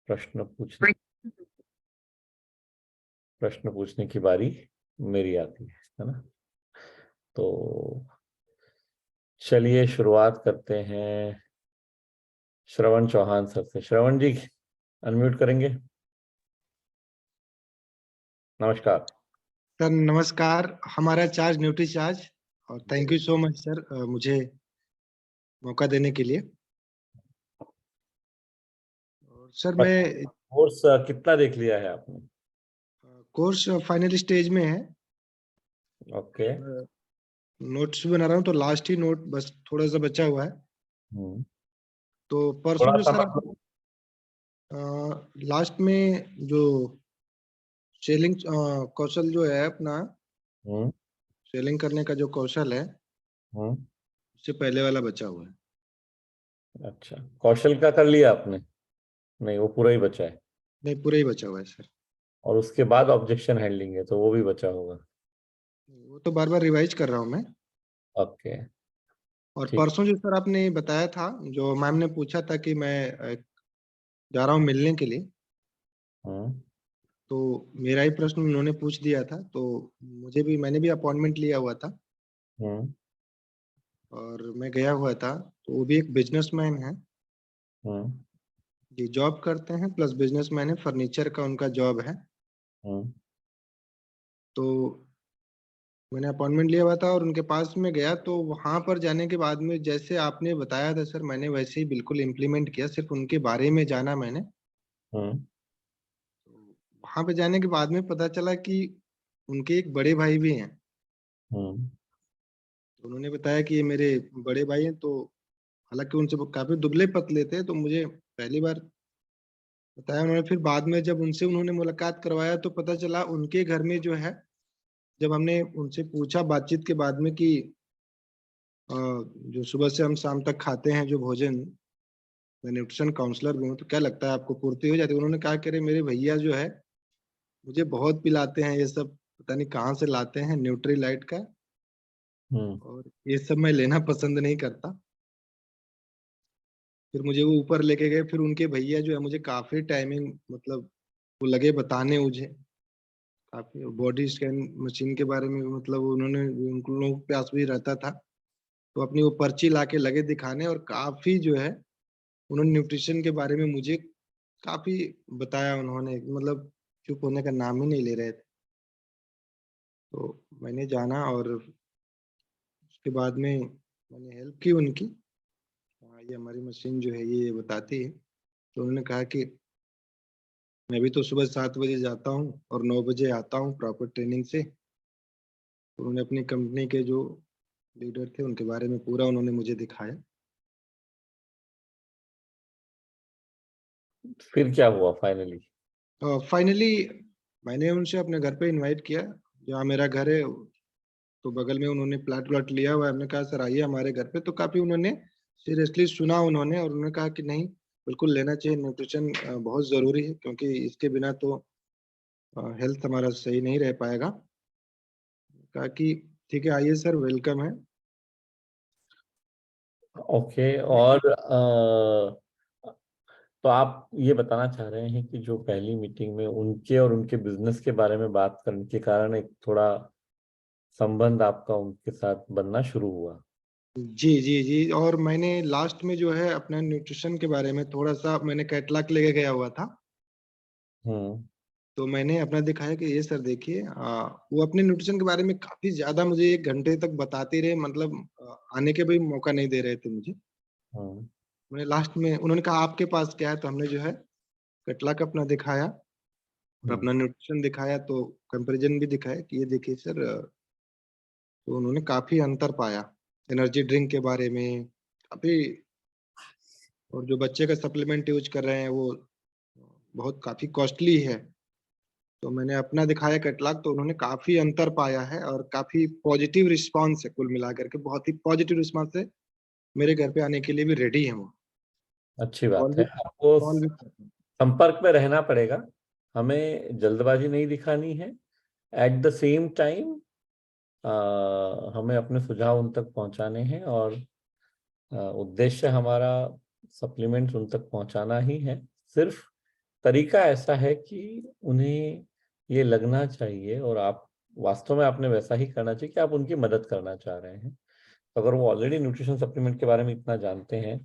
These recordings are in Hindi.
प्रश्न पूछने की बारी मेरी आती है ना। तो चलिए शुरुआत करते हैं श्रवण चौहान सर से। श्रवण जी अनम्यूट करेंगे। नमस्कार सर। नमस्कार। हमारा चार्ज न्यूट्री चार्ज और thank you so much sir मुझे मौका देने के लिए। और सर मैं कोर्स कितना देख लिया है आपने? कोर्स फाइनल स्टेज में है। ओके। नोट्स बना रहा हूँ तो लास्ट ही नोट बस थोड़ा सा बचा हुआ है। तो परसों थोड़ा जो सा सर मतलब? लास्ट में जो सेलिंग कौशल जो है अपना, हम्म सेलिंग करने का जो कौशल है हम्म उससे पहले वाला बचा हुआ है। अच्छा, कौशल का कर लिया आपने? नहीं, वो पूरा ही बचा है। नहीं, पूरा ही बचा हुआ है सर। और उसके बाद ऑब्जेक्शन हैंडलिंग है तो वो भी बचा होगा। वो तो बार बार रिवाइज कर रहा हूँ मैं। ओके। और ठीक। परसों जो सर आपने बताया था, जो मैम ने पूछा था कि मैं जा रहा हूँ मिलने के लिए, हम्म तो मेरा ही प्रश्न उन्होंने पूछ दिया था। तो मैंने भी अपॉइंटमेंट लिया हुआ था हम्म और मैं गया हुआ था। तो वो भी एक बिजनेसमैन है हम्म जी, जॉब करते हैं प्लस बिजनेसमैन है, फर्नीचर का उनका जॉब है। हम्म तो मैंने अपॉइंटमेंट लिया हुआ था और उनके पास में गया, तो वहां पर जाने के बाद में जैसे आपने बताया था सर, मैंने वैसे ही बिल्कुल इम्प्लीमेंट किया। सिर्फ उनके बारे में जाना मैंने। हम्म वहां पे जाने के बाद में पता चला कि उनके एक बड़े भाई भी हैं। हम्म तो उन्होंने बताया कि ये मेरे बड़े भाई हैं। तो हालांकि उनसे वो काफी दुबले पतले थे, तो मुझे पहली बार बताया उन्होंने। फिर बाद में जब उनसे उन्होंने मुलाकात करवाया तो पता चला उनके घर में जो है, जब हमने उनसे पूछा बातचीत के बाद में कि जो सुबह से हम शाम तक खाते हैं जो भोजन, मैं न्यूट्रिशन काउंसलर भी हूँ, तो क्या लगता है आपको पूर्ति हो जाती है? उन्होंने कहा कि अरे मेरे भैया जो है मुझे बहुत पिलाते हैं ये सब, पता नहीं कहाँ से लाते हैं न्यूट्री लाइट का, हम्म और ये सब मैं लेना पसंद नहीं करता। फिर मुझे वो ऊपर लेके गए। फिर उनके भैया जो है मुझे काफी टाइमिंग मतलब वो लगे बताने मुझे काफी बॉडी स्कैन मशीन के बारे में। मतलब उन्होंने, उन लोगों के पास भी रहता था, तो अपनी वो पर्ची लाके लगे दिखाने। और काफी जो है उन्होंने न्यूट्रिशन के बारे में मुझे काफी बताया। उन्होंने मतलब चुप होने का नाम ही नहीं ले रहे थे। तो मैंने जाना और उसके बाद में मैंने हेल्प की उनकी। हाँ, ये हमारी मशीन जो है ये बताती है। तो उन्होंने कहा कि मैं भी तो सुबह 7 बजे जाता हूँ और 9 बजे आता हूँ प्रॉपर ट्रेनिंग से। तो उन्होंने अपनी कंपनी के जो लीडर थे उनके बारे में पूरा उन्होंने मुझे दिखाया। फिर क्या हुआ फाइनली? फाइनली मैंने उनसे अपने घर पे इनवाइट किया, जहाँ मेरा घर है। तो बगल में उन्होंने प्लाट व्लाट लिया हुआ है। हमने कहा सर आइए हमारे घर पे। तो काफी उन्होंने सीरियसली सुना उन्होंने, और उन्होंने कहा कि नहीं, बिल्कुल लेना चाहिए न्यूट्रिशन, बहुत जरूरी है, क्योंकि इसके बिना तो हेल्थ हमारा सही नहीं रह पाएगा। कहा कि ठीक है आइए सर, वेलकम है। ओके। और तो आप ये बताना चाह रहे हैं कि जो पहली मीटिंग में उनके और उनके बिजनेस के बारे में बात करने के कारण एक थोड़ा संबंध आपका उनके साथ बनना शुरू हुआ? जी जी जी। और मैंने लास्ट में जो है अपना न्यूट्रिशन के बारे में थोड़ा सा मैंने कैटलॉग लेके गया हुआ था। हम्म तो मैंने अपना दिखाया कि ये सर देखिए, वो अपने न्यूट्रिशन के बारे में काफी ज्यादा मुझे 1 घंटे तक बताते रहे। मतलब आने के भी मौका नहीं दे रहे थे मुझे। हम्म मैंने लास्ट में उन्होंने कहा आपके पास क्या है, तो हमने जो है कैटलॉग अपना दिखाया और हम्म अपना न्यूट्रिशन दिखाया। तो कंपैरिजन भी दिखाया कि ये देखिए सर, तो उन्होंने काफी अंतर पाया एनर्जी ड्रिंक के बारे में काफी। और जो बच्चे का सप्लीमेंट यूज कर रहे हैं वो बहुत काफी कॉस्टली है। तो मैंने अपना दिखाया कैटलॉग, तो उन्होंने काफी अंतर पाया है और काफी पॉजिटिव रिस्पांस है। कुल मिलाकर के बहुत ही पॉजिटिव रिस्पांस है। मेरे घर पे आने के लिए भी रेडी है वो। अच्छी कॉल बात है। भी आपको कॉल भी करते हैं। संपर्क में रहना पड़ेगा। हमें जल्दबाजी नहीं दिखानी है। एट द सेम टाइम हमें अपने सुझाव उन तक पहुंचाने हैं और उद्देश्य हमारा सप्लीमेंट्स उन तक पहुंचाना ही है। सिर्फ तरीका ऐसा है कि उन्हें ये लगना चाहिए, और आप वास्तव में आपने वैसा ही करना चाहिए कि आप उनकी मदद करना चाह रहे हैं। तो अगर वो ऑलरेडी न्यूट्रिशन सप्लीमेंट के बारे में इतना जानते हैं,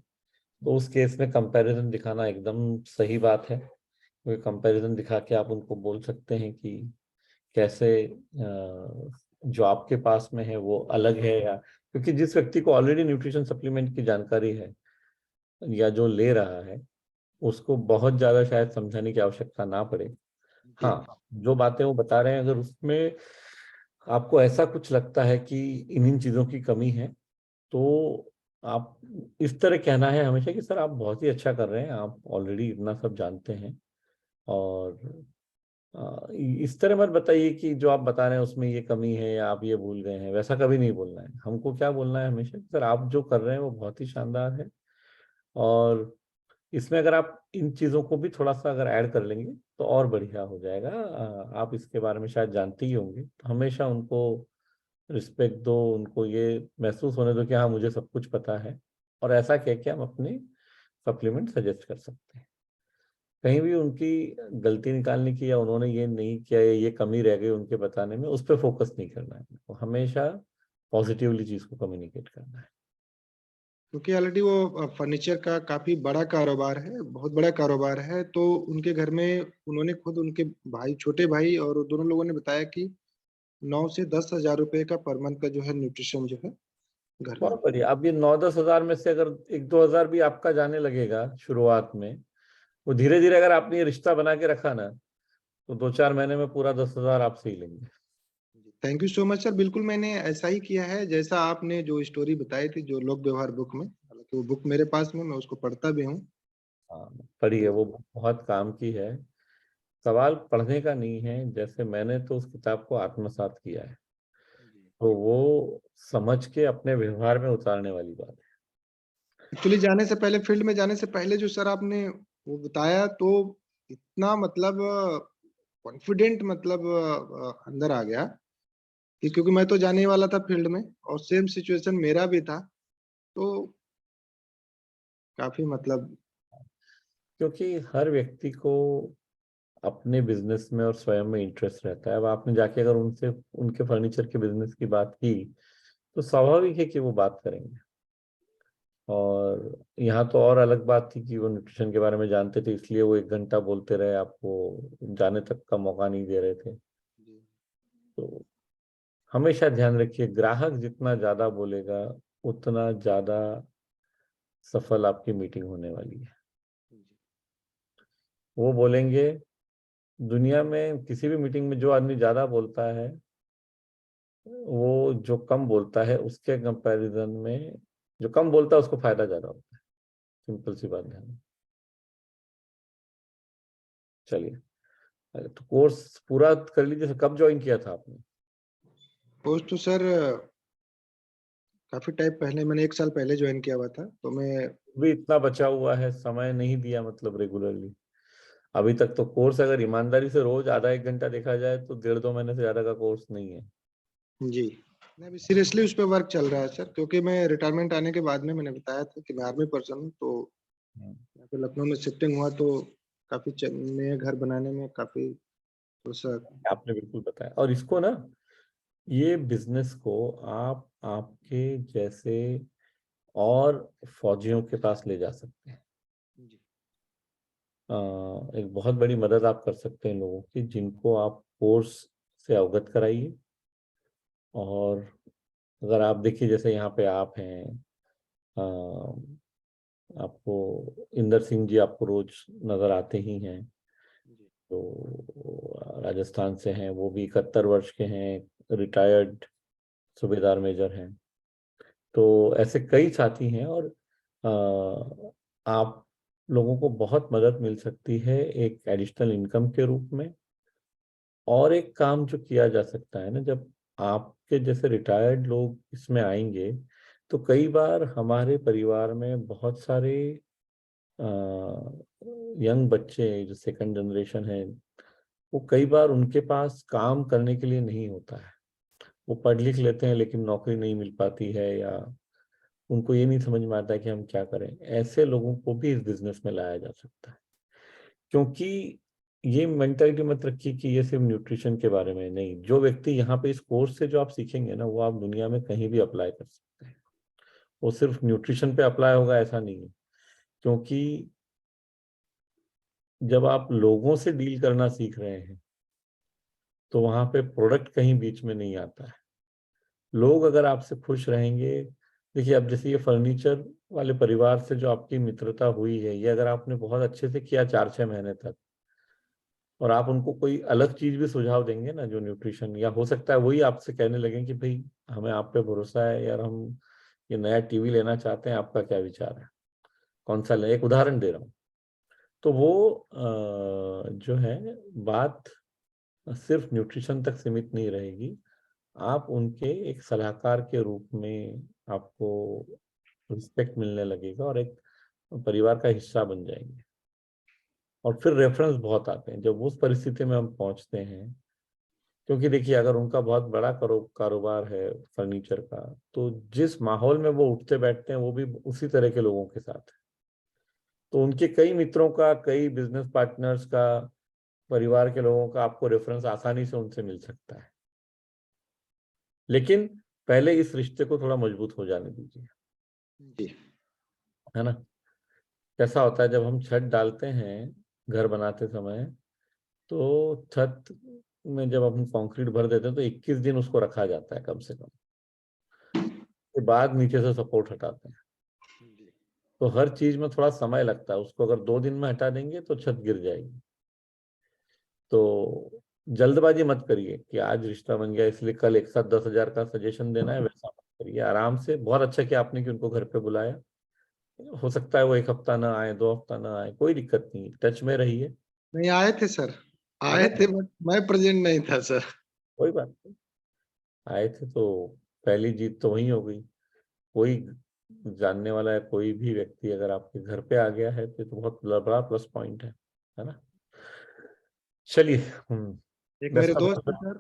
तो उस केस में कंपैरिजन दिखाना एकदम सही बात है। क्योंकि कंपैरिजन दिखा के आप उनको बोल सकते हैं कि कैसे जो आपके पास में है वो अलग है, या क्योंकि जिस व्यक्ति को ऑलरेडी न्यूट्रिशन सप्लीमेंट की जानकारी है या जो ले रहा है, उसको बहुत ज्यादा शायद समझाने की आवश्यकता ना पड़े। जी। हाँ, जो बातें वो बता रहे हैं, अगर उसमें आपको ऐसा कुछ लगता है कि इन चीजों की कमी है, तो आप इस तरह कहना है हमेशा कि सर आप बहुत ही अच्छा कर रहे हैं, आप ऑलरेडी इतना सब जानते हैं। और इस तरह मत बताइए कि जो आप बता रहे हैं उसमें ये कमी है या आप ये भूल गए हैं, वैसा कभी नहीं बोलना है। हमको क्या बोलना है हमेशा, सर आप जो कर रहे हैं वो बहुत ही शानदार है, और इसमें अगर आप इन चीज़ों को भी थोड़ा सा अगर ऐड कर लेंगे तो और बढ़िया हो जाएगा। आप इसके बारे में शायद जानते ही होंगे, तो हमेशा उनको रिस्पेक्ट दो, उनको ये महसूस होने दो कि हाँ मुझे सब कुछ पता है, और ऐसा कह के हम अपने सप्लीमेंट सजेस्ट कर सकते हैं। कहीं भी उनकी गलती निकालने की, या उन्होंने ये नहीं किया या ये कमी रह गई उनके बताने में, उस पर फोकस नहीं करना है। तो हमेशा पॉजिटिवली चीज को कम्युनिकेट करना है। क्योंकि ऑलरेडी वो फर्नीचर का काफी बड़ा कारोबार है, बहुत बड़ा कारोबार है। तो उनके घर में उन्होंने खुद, उनके भाई, छोटे भाई और दोनों लोगों ने बताया कि 9 से 10 हजार रुपए का पर मंथ का जो है न्यूट्रिशन जो है घर में। बहुत बढ़िया। अब ये 9-10 हजार में से अगर 1-2 हजार भी आपका जाने लगेगा शुरुआत में, वो धीरे धीरे अगर आपने ये रिश्ता बना के रखा ना, तो 2-4 महीने में पूरा 10 हजार आपसे ही लेंगे। Thank you so much sir. बिल्कुल मैंने ऐसा ही किया है जैसा आपने जो स्टोरी बताई थी, जो लोक व्यवहार बुक में, हालांकि वो बुक मेरे पास में, मैं उसको पढ़ता भी हूँ। हाँ, पढ़िए, तो वो बहुत काम की है। सवाल पढ़ने का नहीं है, जैसे मैंने तो उस किताब को आत्मसात किया है, तो वो समझ के अपने व्यवहार में उतारने वाली बात है। एक्चुअली जाने से पहले, फील्ड में जाने से पहले जो सर आपने वो बताया, तो इतना मतलब कॉन्फिडेंट, मतलब अंदर आ गया कि, क्योंकि मैं तो जाने ही वाला था फील्ड में और सेम सिचुएशन मेरा भी था। तो काफी मतलब। क्योंकि हर व्यक्ति को अपने बिजनेस में और स्वयं में इंटरेस्ट रहता है। अब आपने जाके अगर उनसे उनके फर्नीचर के बिजनेस की बात की, तो स्वाभाविक है कि वो बात करेंगे। और यहाँ तो और अलग बात थी कि वो न्यूट्रिशन के बारे में जानते थे, इसलिए वो 1 घंटा बोलते रहे, आपको जाने तक का मौका नहीं दे रहे थे। तो हमेशा ध्यान रखिए, ग्राहक जितना ज्यादा बोलेगा उतना ज्यादा सफल आपकी मीटिंग होने वाली है। वो बोलेंगे, दुनिया में किसी भी मीटिंग में जो आदमी ज्यादा बोलता है, वो जो कम बोलता है उसके कंपैरिजन में, जो कम बोलता है उसको फायदा ज्यादा होता है। सिंपल सी बात ध्यान में। चलिए, तो कोर्स पूरा कर लीजिए। कब ज्वाइन किया था आपने? कोर्स तो सर काफी टाइम पहले, मैंने 1 साल पहले ज्वाइन किया हुआ था। तो मैं, भी इतना बचा हुआ है, समय नहीं दिया मतलब रेगुलरली अभी तक। तो कोर्स अगर ईमानदारी से रोज आधा 1 घंटा देखा जाए तो 1.5-2 महीने से ज्यादा का कोर्स नहीं है। जी, नहीं अभी सीरियसली उस पर वर्क चल रहा है सर। क्योंकि मैं रिटायरमेंट आने के बाद में, मैंने बताया था कि मैं आर्मी पर्सन हूँ, तो हम्म। यहाँ पे लखनऊ में शिफ्टिंग हुआ, तो काफी नया घर बनाने में काफी थोड़ा सा। आपने बिल्कुल बताया। और इसको ना, ये बिजनेस को आप आपके जैसे और फौजियों के पास ले जा सकते हैं। जी। एक बहुत बड़ी मदद आप कर सकते हैं लोगों की, जिनको आप कोर्स से अवगत कराइए। और अगर आप देखिए, जैसे यहाँ पे आप हैं, आपको इंदर सिंह जी आपको रोज नजर आते ही हैं, जी। तो राजस्थान से हैं, वो भी 71 वर्ष के हैं, रिटायर्ड सूबेदार मेजर हैं। तो ऐसे कई साथी हैं, और आप लोगों को बहुत मदद मिल सकती है एक एडिशनल इनकम के रूप में। और एक काम जो किया जा सकता है ना, जब आपके जैसे रिटायर्ड लोग इसमें आएंगे, तो कई बार हमारे परिवार में बहुत सारे यंग बच्चे जो सेकंड जनरेशन है, वो कई बार उनके पास काम करने के लिए नहीं होता है। वो पढ़ लिख लेते हैं लेकिन नौकरी नहीं मिल पाती है, या उनको ये नहीं समझ में आता है कि हम क्या करें। ऐसे लोगों को भी इस बिजनेस में लाया जा सकता है। क्योंकि ये मेंटालिटी मत रखिए कि ये सिर्फ न्यूट्रिशन के बारे में नहीं, जो व्यक्ति यहाँ पे इस कोर्स से जो आप सीखेंगे ना, वो आप दुनिया में कहीं भी अप्लाई कर सकते हैं। वो सिर्फ न्यूट्रिशन पे अप्लाई होगा ऐसा नहीं है, क्योंकि जब आप लोगों से डील करना सीख रहे हैं तो वहां पे प्रोडक्ट कहीं बीच में नहीं आता है। लोग अगर आपसे खुश रहेंगे, देखिए अब जैसे ये फर्नीचर वाले परिवार से जो आपकी मित्रता हुई है, ये अगर आपने बहुत अच्छे से किया 4-6 महीने तक, और आप उनको कोई अलग चीज भी सुझाव देंगे ना जो न्यूट्रिशन, या हो सकता है वही आपसे कहने लगे कि भाई हमें आप पे भरोसा है यार, हम ये नया टीवी लेना चाहते हैं, आपका क्या विचार है, कौन सा ले, एक उदाहरण दे रहा हूँ। तो वो जो है बात सिर्फ न्यूट्रिशन तक सीमित नहीं रहेगी, आप उनके एक सलाहकार के रूप में आपको रिस्पेक्ट मिलने लगेगा और एक परिवार का हिस्सा बन जाएंगे। और फिर रेफरेंस बहुत आते हैं जब उस परिस्थिति में हम पहुंचते हैं, क्योंकि देखिए अगर उनका बहुत बड़ा कारोबार है फर्नीचर का, तो जिस माहौल में वो उठते बैठते हैं वो भी उसी तरह के लोगों के साथ है। तो उनके कई मित्रों का, कई बिजनेस पार्टनर्स का, परिवार के लोगों का आपको रेफरेंस आसानी से उनसे मिल सकता है। लेकिन पहले इस रिश्ते को थोड़ा मजबूत हो जाने दीजिए, जी। है ना। कैसा होता है जब हम छत डालते हैं घर बनाते समय, तो छत में जब हम कंक्रीट भर देते हैं तो 21 दिन उसको रखा जाता है कम से कम, के बाद नीचे से सपोर्ट हटाते हैं। जी। तो हर चीज में थोड़ा समय लगता है, उसको अगर 2 दिन में हटा देंगे तो छत गिर जाएगी। तो जल्दबाजी मत करिए कि आज रिश्ता बन गया इसलिए कल एक साथ 10,000 का सजेशन देना है, वैसा मत करिए। आराम से, बहुत अच्छा किया आपने कि उनको घर पे बुलाया। हो सकता है वो 1 हफ्ता ना आए, 2 हफ्ता ना आए, कोई दिक्कत नहीं, टच में रहिए, नहीं आए थे सर, है आए ना। थे बट मैं प्रेजेंट नहीं था सर। कोई बात नहीं, आए थे तो पहली जीत तो वही हो गई। कोई जानने वाला है, कोई भी व्यक्ति अगर आपके घर पे आ गया है तो बहुत बड़ा प्लस पॉइंट है ना। चलिए। एक मेरे बेस्ट ऑफ दोस्त है सर,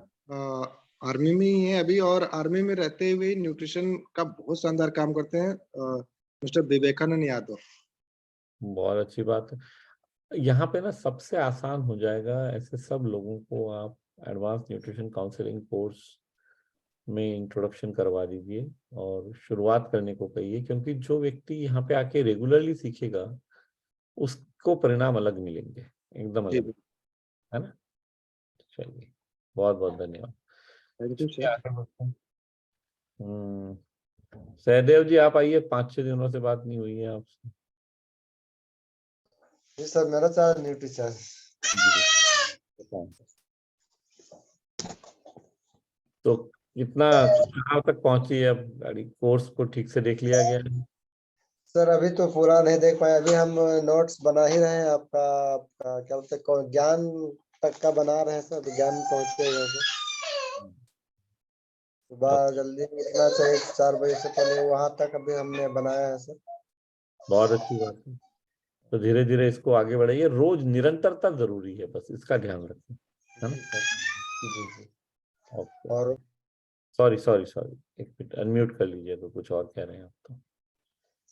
आर्मी में ही है अभी, और आर्मी में रहते हुए न्यूट्रिशन का बहुत शानदार काम करते हैं, मिस्टर विवेकानंद यादव। बहुत अच्छी बात है। यहाँ पे ना सबसे आसान हो जाएगा, ऐसे सब लोगों को आप एडवांस न्यूट्रिशन काउंसलिंग कोर्स में इंट्रोडक्शन करवा दीजिए और शुरुआत करने को कहिए, क्योंकि जो व्यक्ति यहाँ पे आके रेगुलरली सीखेगा उसको परिणाम अलग मिलेंगे, एकदम जी। अलग, है ना। चलिए, बहुत बहुत धन्यवाद। थैंक यू चलिए सर। आगे बढ़ते हैं। सहदेव जी आप आइए, 5-6 दिनों से बात नहीं हुई है आपसे। जी सर, मेरा चार्ज न्यूट्रिशन। जी, बताएं। तो कितना, कहाँ तक पहुंची है अब गाड़ी, कोर्स को ठीक से देख लिया गया है? सर अभी तो पूरा नहीं देख पाए, अभी हम नोट्स बना ही रहे हैं। आपका आपका क्या बोलते हैं, ज्ञान तक का बना रहे हैं सर, ज्ञान में पहुंचे हुए हैं। सुबह अब जल्दी उठना चाहिए 4 बजे से पहले, वहां तक अभी हमने बनाया है सर। बहुत अच्छी बात है। तो धीरे धीरे इसको आगे बढ़ाइए, रोज निरंतरता जरूरी है, बस इसका ध्यान रखें, है ना। जी सर। जी जी। ओके। और सॉरी सॉरी सॉरी, एक मिनट अनम्यूट कर लीजिए, तो कुछ और कह रहे हैं आप तो।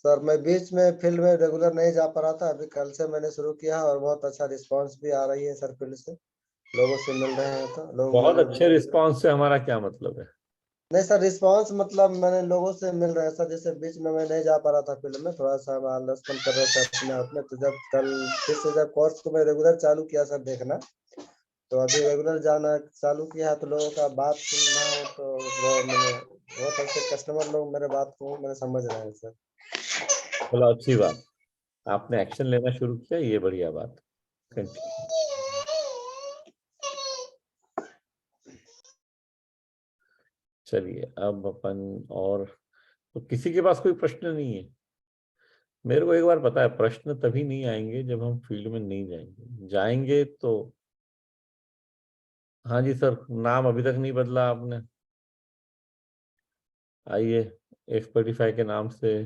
सर मैं बीच में फील्ड में रेगुलर नहीं जा पा रहा था, अभी कल से मैंने शुरू किया और बहुत अच्छा रिस्पांस भी आ रही है सर। फील्ड से लोगों से मिल रहे हैं तो लोग बहुत मेरे। अच्छे रिस्पांस से हमारा क्या मतलब है? नहीं सर, रिस्पांस मतलब मैंने लोगों से मिल रहा है सर। जैसे बीच में मैं नहीं जा पा रहा था फील्ड में, थोड़ा सा हम आलसपन कर रहे थे अपने आप में, तो जब कल फिर से जब कोर्स को मैं रेगुलर चालू किया सर देखना, तो अभी रेगुलर जाना चालू किया तो लोगों का बात सुनना हो तो वो मैंने बहुत अच्छे कस्टमर लोग मेरे बात को मैंने समझ रहे हैं सर। चलो अच्छी बात, आपने एक्शन लेना शुरू किया, ये बढ़िया बात। कंटिन्यू। चलिए अब अपन, और तो किसी के पास कोई प्रश्न नहीं है? मेरे को एक बार पता है, प्रश्न तभी नहीं आएंगे जब हम फील्ड में नहीं जाएंगे, जाएंगे तो। हाँ जी सर, नाम अभी तक नहीं बदला आपने? आइए, F45 के नाम से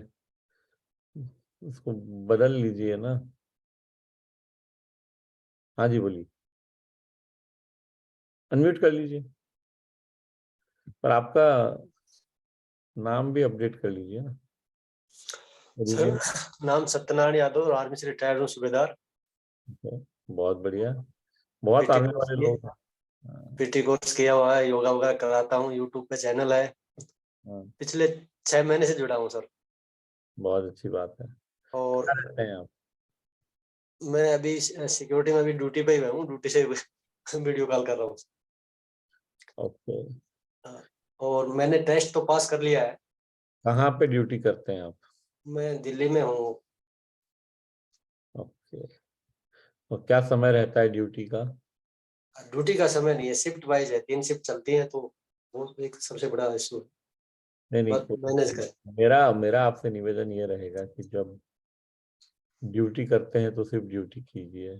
इसको बदल लीजिए ना। हाँ जी बोलिए, अनम्यूट कर लीजिए, पर आपका नाम भी अपडेट कर लीजिए ना। सर नाम सत्यनारायण यादव, आर्मी से रिटायर्ड हूँ, सूबेदार। बहुत बढ़िया, बहुत पीटी आने कोर्स वाले किए, लोग हैं। हाँ, पीटी कोर्स किया हुआ है, योगा वगैरह कराता हूँ, यूट्यूब पे चैनल है, हाँ, पिछले 6 महीने से जुड़ा हूँ सर। बहुत अच्छी बात है। और क्या करते हैं आप? मैं अभी सिक्योरिटी में अभी ड्यूटी पे ही हूँ, ड्यूटी से वीडियो कॉल कर रहा हूँ। ओके, और मैंने टेस्ट तो पास कर लिया है। कहाँ पे ड्यूटी करते हैं आप? मैं दिल्ली में हूँ। ओके, तो क्या समय रहता है ड्यूटी का? ड्यूटी का समय नहीं है, शिफ्ट वाइज है, 3 शिफ्ट चलती हैं, तो वो एक सबसे बड़ा इशू है, नहीं नहीं, बस मैनेज करें। मेरा मेरा आपसे निवेदन ये रहेगा कि जब ड्यूटी करते हैं तो सिर्फ ड्यूटी कीजिए।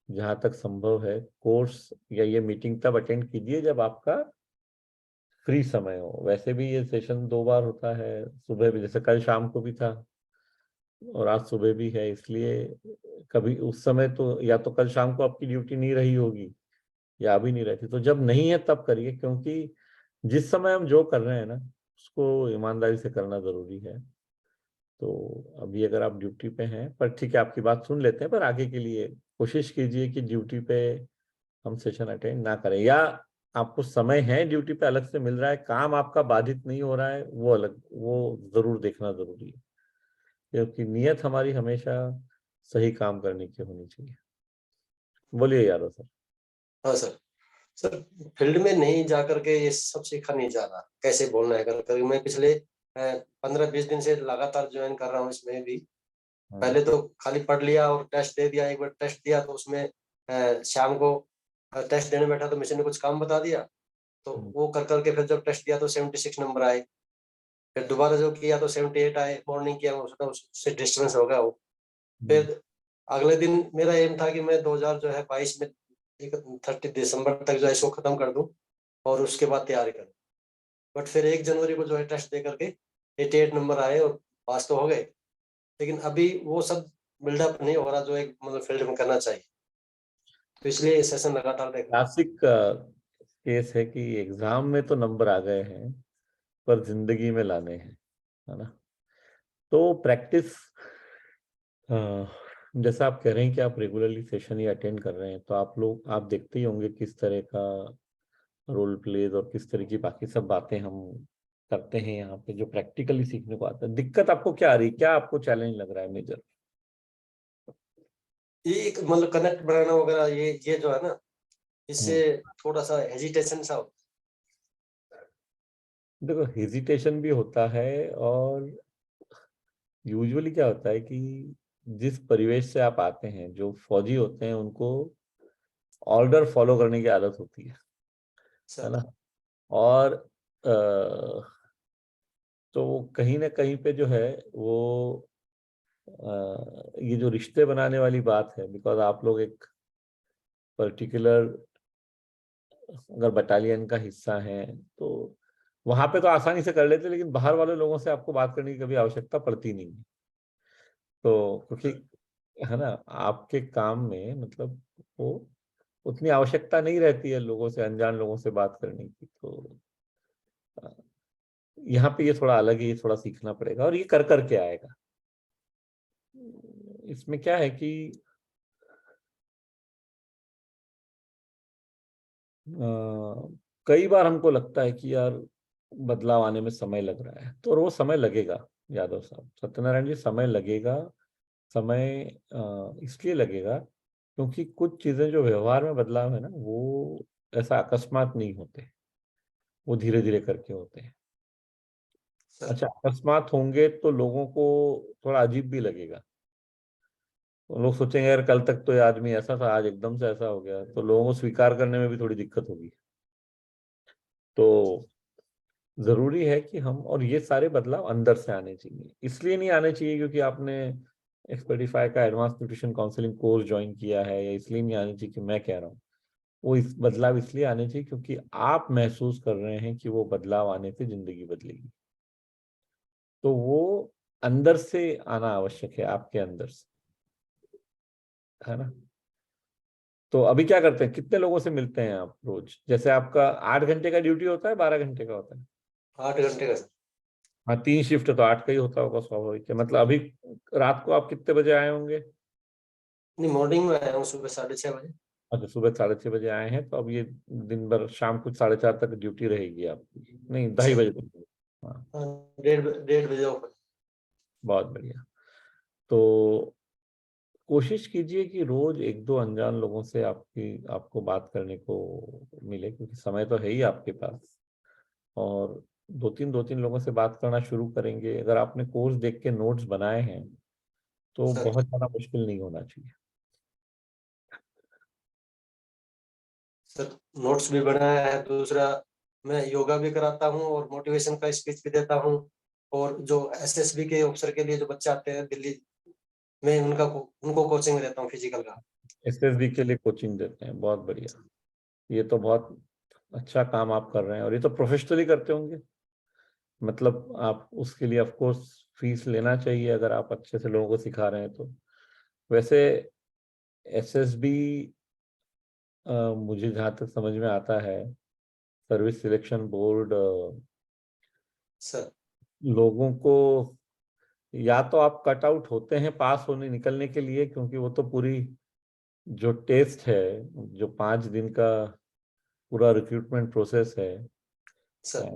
जहां तक संभव है कोर्स या ये मीटिंग तब अटेंड कीजिए जब आपका फ्री समय हो। वैसे भी ये सेशन 2 बार होता है, सुबह भी, जैसे कल शाम को भी था और आज सुबह भी है, इसलिए कभी उस समय तो या तो कल शाम को आपकी ड्यूटी नहीं रही होगी या अभी नहीं रहती, तो जब नहीं है तब करिए, क्योंकि जिस समय हम जो कर रहे हैं ना उसको ईमानदारी से करना जरूरी है। तो अभी अगर आप ड्यूटी पे हैं, पर ठीक है आपकी बात सुन लेते हैं, पर आगे के लिए कोशिश कीजिए कि ड्यूटी पे हम सेशन अटेंड ना करें, या आपको समय है ड्यूटी पे अलग से मिल रहा है, काम आपका बाधित नहीं हो रहा है, वो अलग, वो जरूर देखना जरूरी है, क्योंकि नियत हमारी हमेशा सही काम करने की होनी चाहिए। बोलिए यादव सर। हाँ सर। सर फील्ड में नहीं जा करके ये सब सीखा नहीं जा रहा, कैसे बोलना है कर मैं पिछले 15-20 दिन से लगातार ज्वाइन कर रहा हूँ इसमें भी। हाँ, पहले तो खाली पढ़ लिया और टेस्ट दे दिया, एक बार टेस्ट दिया तो उसमें शाम को टेस्ट देने बैठा तो मिशन ने कुछ काम बता दिया, तो वो कर करके फिर जब टेस्ट दिया तो 76 नंबर आए, फिर दोबारा जो किया तो 78 आए, मॉर्निंग किया उससे डिस्टर्बेंस हो गया वो। फिर अगले दिन मेरा एम था कि मैं 2022 में 30 दिसंबर तक जो है इसको खत्म कर दूं और उसके बाद तैयारी करूं। बट फिर 1 जनवरी को जो है टेस्ट दे करके 88 नंबर आए और पास तो हो गए, लेकिन अभी वो सब बिल्डअप नहीं हो रहा जो एक मतलब फील्ड में करना चाहिए, तो इसलिए सेशन लगातार देख रहा हूं। क्लासिक केस है कि एग्जाम में तो नंबर आ गए हैं पर जिंदगी में लाने हैं, है ना? तो प्रैक्टिस, जैसा आप कह रहे हैं कि आप रेगुलरली सेशन ही अटेंड कर रहे हैं, तो आप देखते ही होंगे किस तरह का रोल प्लेज और किस तरह की बाकी सब बातें हम करते हैं यहाँ पे, जो प्रैक्टिकली सीखने को आता है। दिक्कत आपको क्या आ रही है, क्या आपको चैलेंज लग रहा है मेजर? ये एक मतलब कनेक्ट बनाना वगैरह, ये जो है ना, इससे हम्म, थोड़ा सा हेजिटेशन सा होता देखो हेजिटेशन भी होता है, और यूजुअली क्या होता है कि जिस परिवेश से आप आते हैं, जो फौजी होते हैं उनको ऑर्डर फॉलो करने की आदत होती है सर। ना? और तो कहीं ना कहीं पे जो है वो ये जो रिश्ते बनाने वाली बात है, बिकॉज आप लोग एक पर्टिकुलर अगर बटालियन का हिस्सा है, तो वहां पे तो आसानी से कर लेते, लेकिन बाहर वाले लोगों से आपको बात करने की कभी आवश्यकता पड़ती नहीं है। तो क्योंकि है ना, आपके काम में मतलब वो उतनी आवश्यकता नहीं रहती है लोगों से, अनजान लोगों से बात करने की, तो अ, यहाँ पे ये थोड़ा अलग है, ये थोड़ा सीखना पड़ेगा और ये कर करके आएगा। इसमें क्या है कि कई बार हमको लगता है कि यार बदलाव आने में समय लग रहा है, तो वो समय लगेगा यादव साहब, सत्यनारायण जी, समय लगेगा। समय इसलिए लगेगा क्योंकि कुछ चीजें जो व्यवहार में बदलाव है ना, वो ऐसा अकस्मात नहीं होते, वो धीरे धीरे करके होते हैं। सर अच्छा, अकस्मात होंगे तो लोगों को थोड़ा अजीब भी लगेगा, तो लोग सोचेंगे यार कल तक तो ये आदमी ऐसा था, आज एकदम से ऐसा हो गया, तो लोगों को स्वीकार करने में भी थोड़ी दिक्कत होगी। तो जरूरी है कि हम, और ये सारे बदलाव अंदर से आने चाहिए, इसलिए नहीं आने चाहिए क्योंकि आपने एक्सपर्टिफाई का advance nutrition counselling course join किया है, या इसलिए नहीं आने चाहिए कि मैं कह रहा हूँ, वो इस बदलाव इसलिए आने चाहिए क्योंकि आप महसूस कर रहे हैं कि वो बदलाव आने से जिंदगी बदलेगी। तो वो अंदर से आना आवश्यक है, आपके अंदर से, है ना? तो अभी क्या करते हैं, कितने लोगों से मिलते हैं आप रोज? जैसे आपका 8 घंटे का ड्यूटी होता है, 12 घंटे का होता है? 8 घंटे का सर। हाँ, 3 शिफ्ट है तो 8 का ही होता होगा, स्वाभाविक है। मतलब अभी रात को आप कितने बजे आए होंगे? नहीं, मॉर्निंग में आया हूँ सुबह 6:30 बजे। अच्छा, सुबह 6:30 बजे आए हैं, तो अब ये दिन भर शाम को 4:30 तक ड्यूटी रहेगी आपकी, नहीं 2:30 बजे तक। हाँ, हाँ, 1:30 बजे ऑफ है। बहुत बढ़िया। तो कोशिश कीजिए कि रोज 1-2 अनजान लोगों से आपको बात करने को मिले, क्योंकि समय तो है ही आपके पास। और 2-3 लोगों से बात करना शुरू करेंगे। अगर आपने कोर्स देख के नोट्स बनाए हैं तो सर बहुत ज़्यादा मुश्किल नहीं होना चाहिए। सर नोट्स भी बनाया है। दूसरा, मैं योगा भी कराता हूँ और मोटिवेशन का स्पीच भी देता हूँ। और जो एसएसबी के ऑफिसर के लिए जो बच्चे आते हैं दिल्ली में, उनको कोचिंग देता हूँ फिजिकल का। एसएसबी के लिए कोचिंग देते हैं, बहुत बढ़िया। ये तो बहुत अच्छा काम आप कर रहे हैं, और ये तो प्रोफेशनली करते होंगे। मतलब आप उसके लिए ऑफ कोर्स फीस लेना चाहिए अगर आप अच्छे से लोगों को सिखा रहे हैं तो। वैसे एसएसबी, मुझे जहाँ तक समझ में आता है, सर्विस सिलेक्शन बोर्ड सर लोगों को, या तो आप कट आउट होते हैं पास होने निकलने के लिए, क्योंकि वो तो पूरी जो टेस्ट है, जो 5 दिन का पूरा रिक्रूटमेंट प्रोसेस है, सर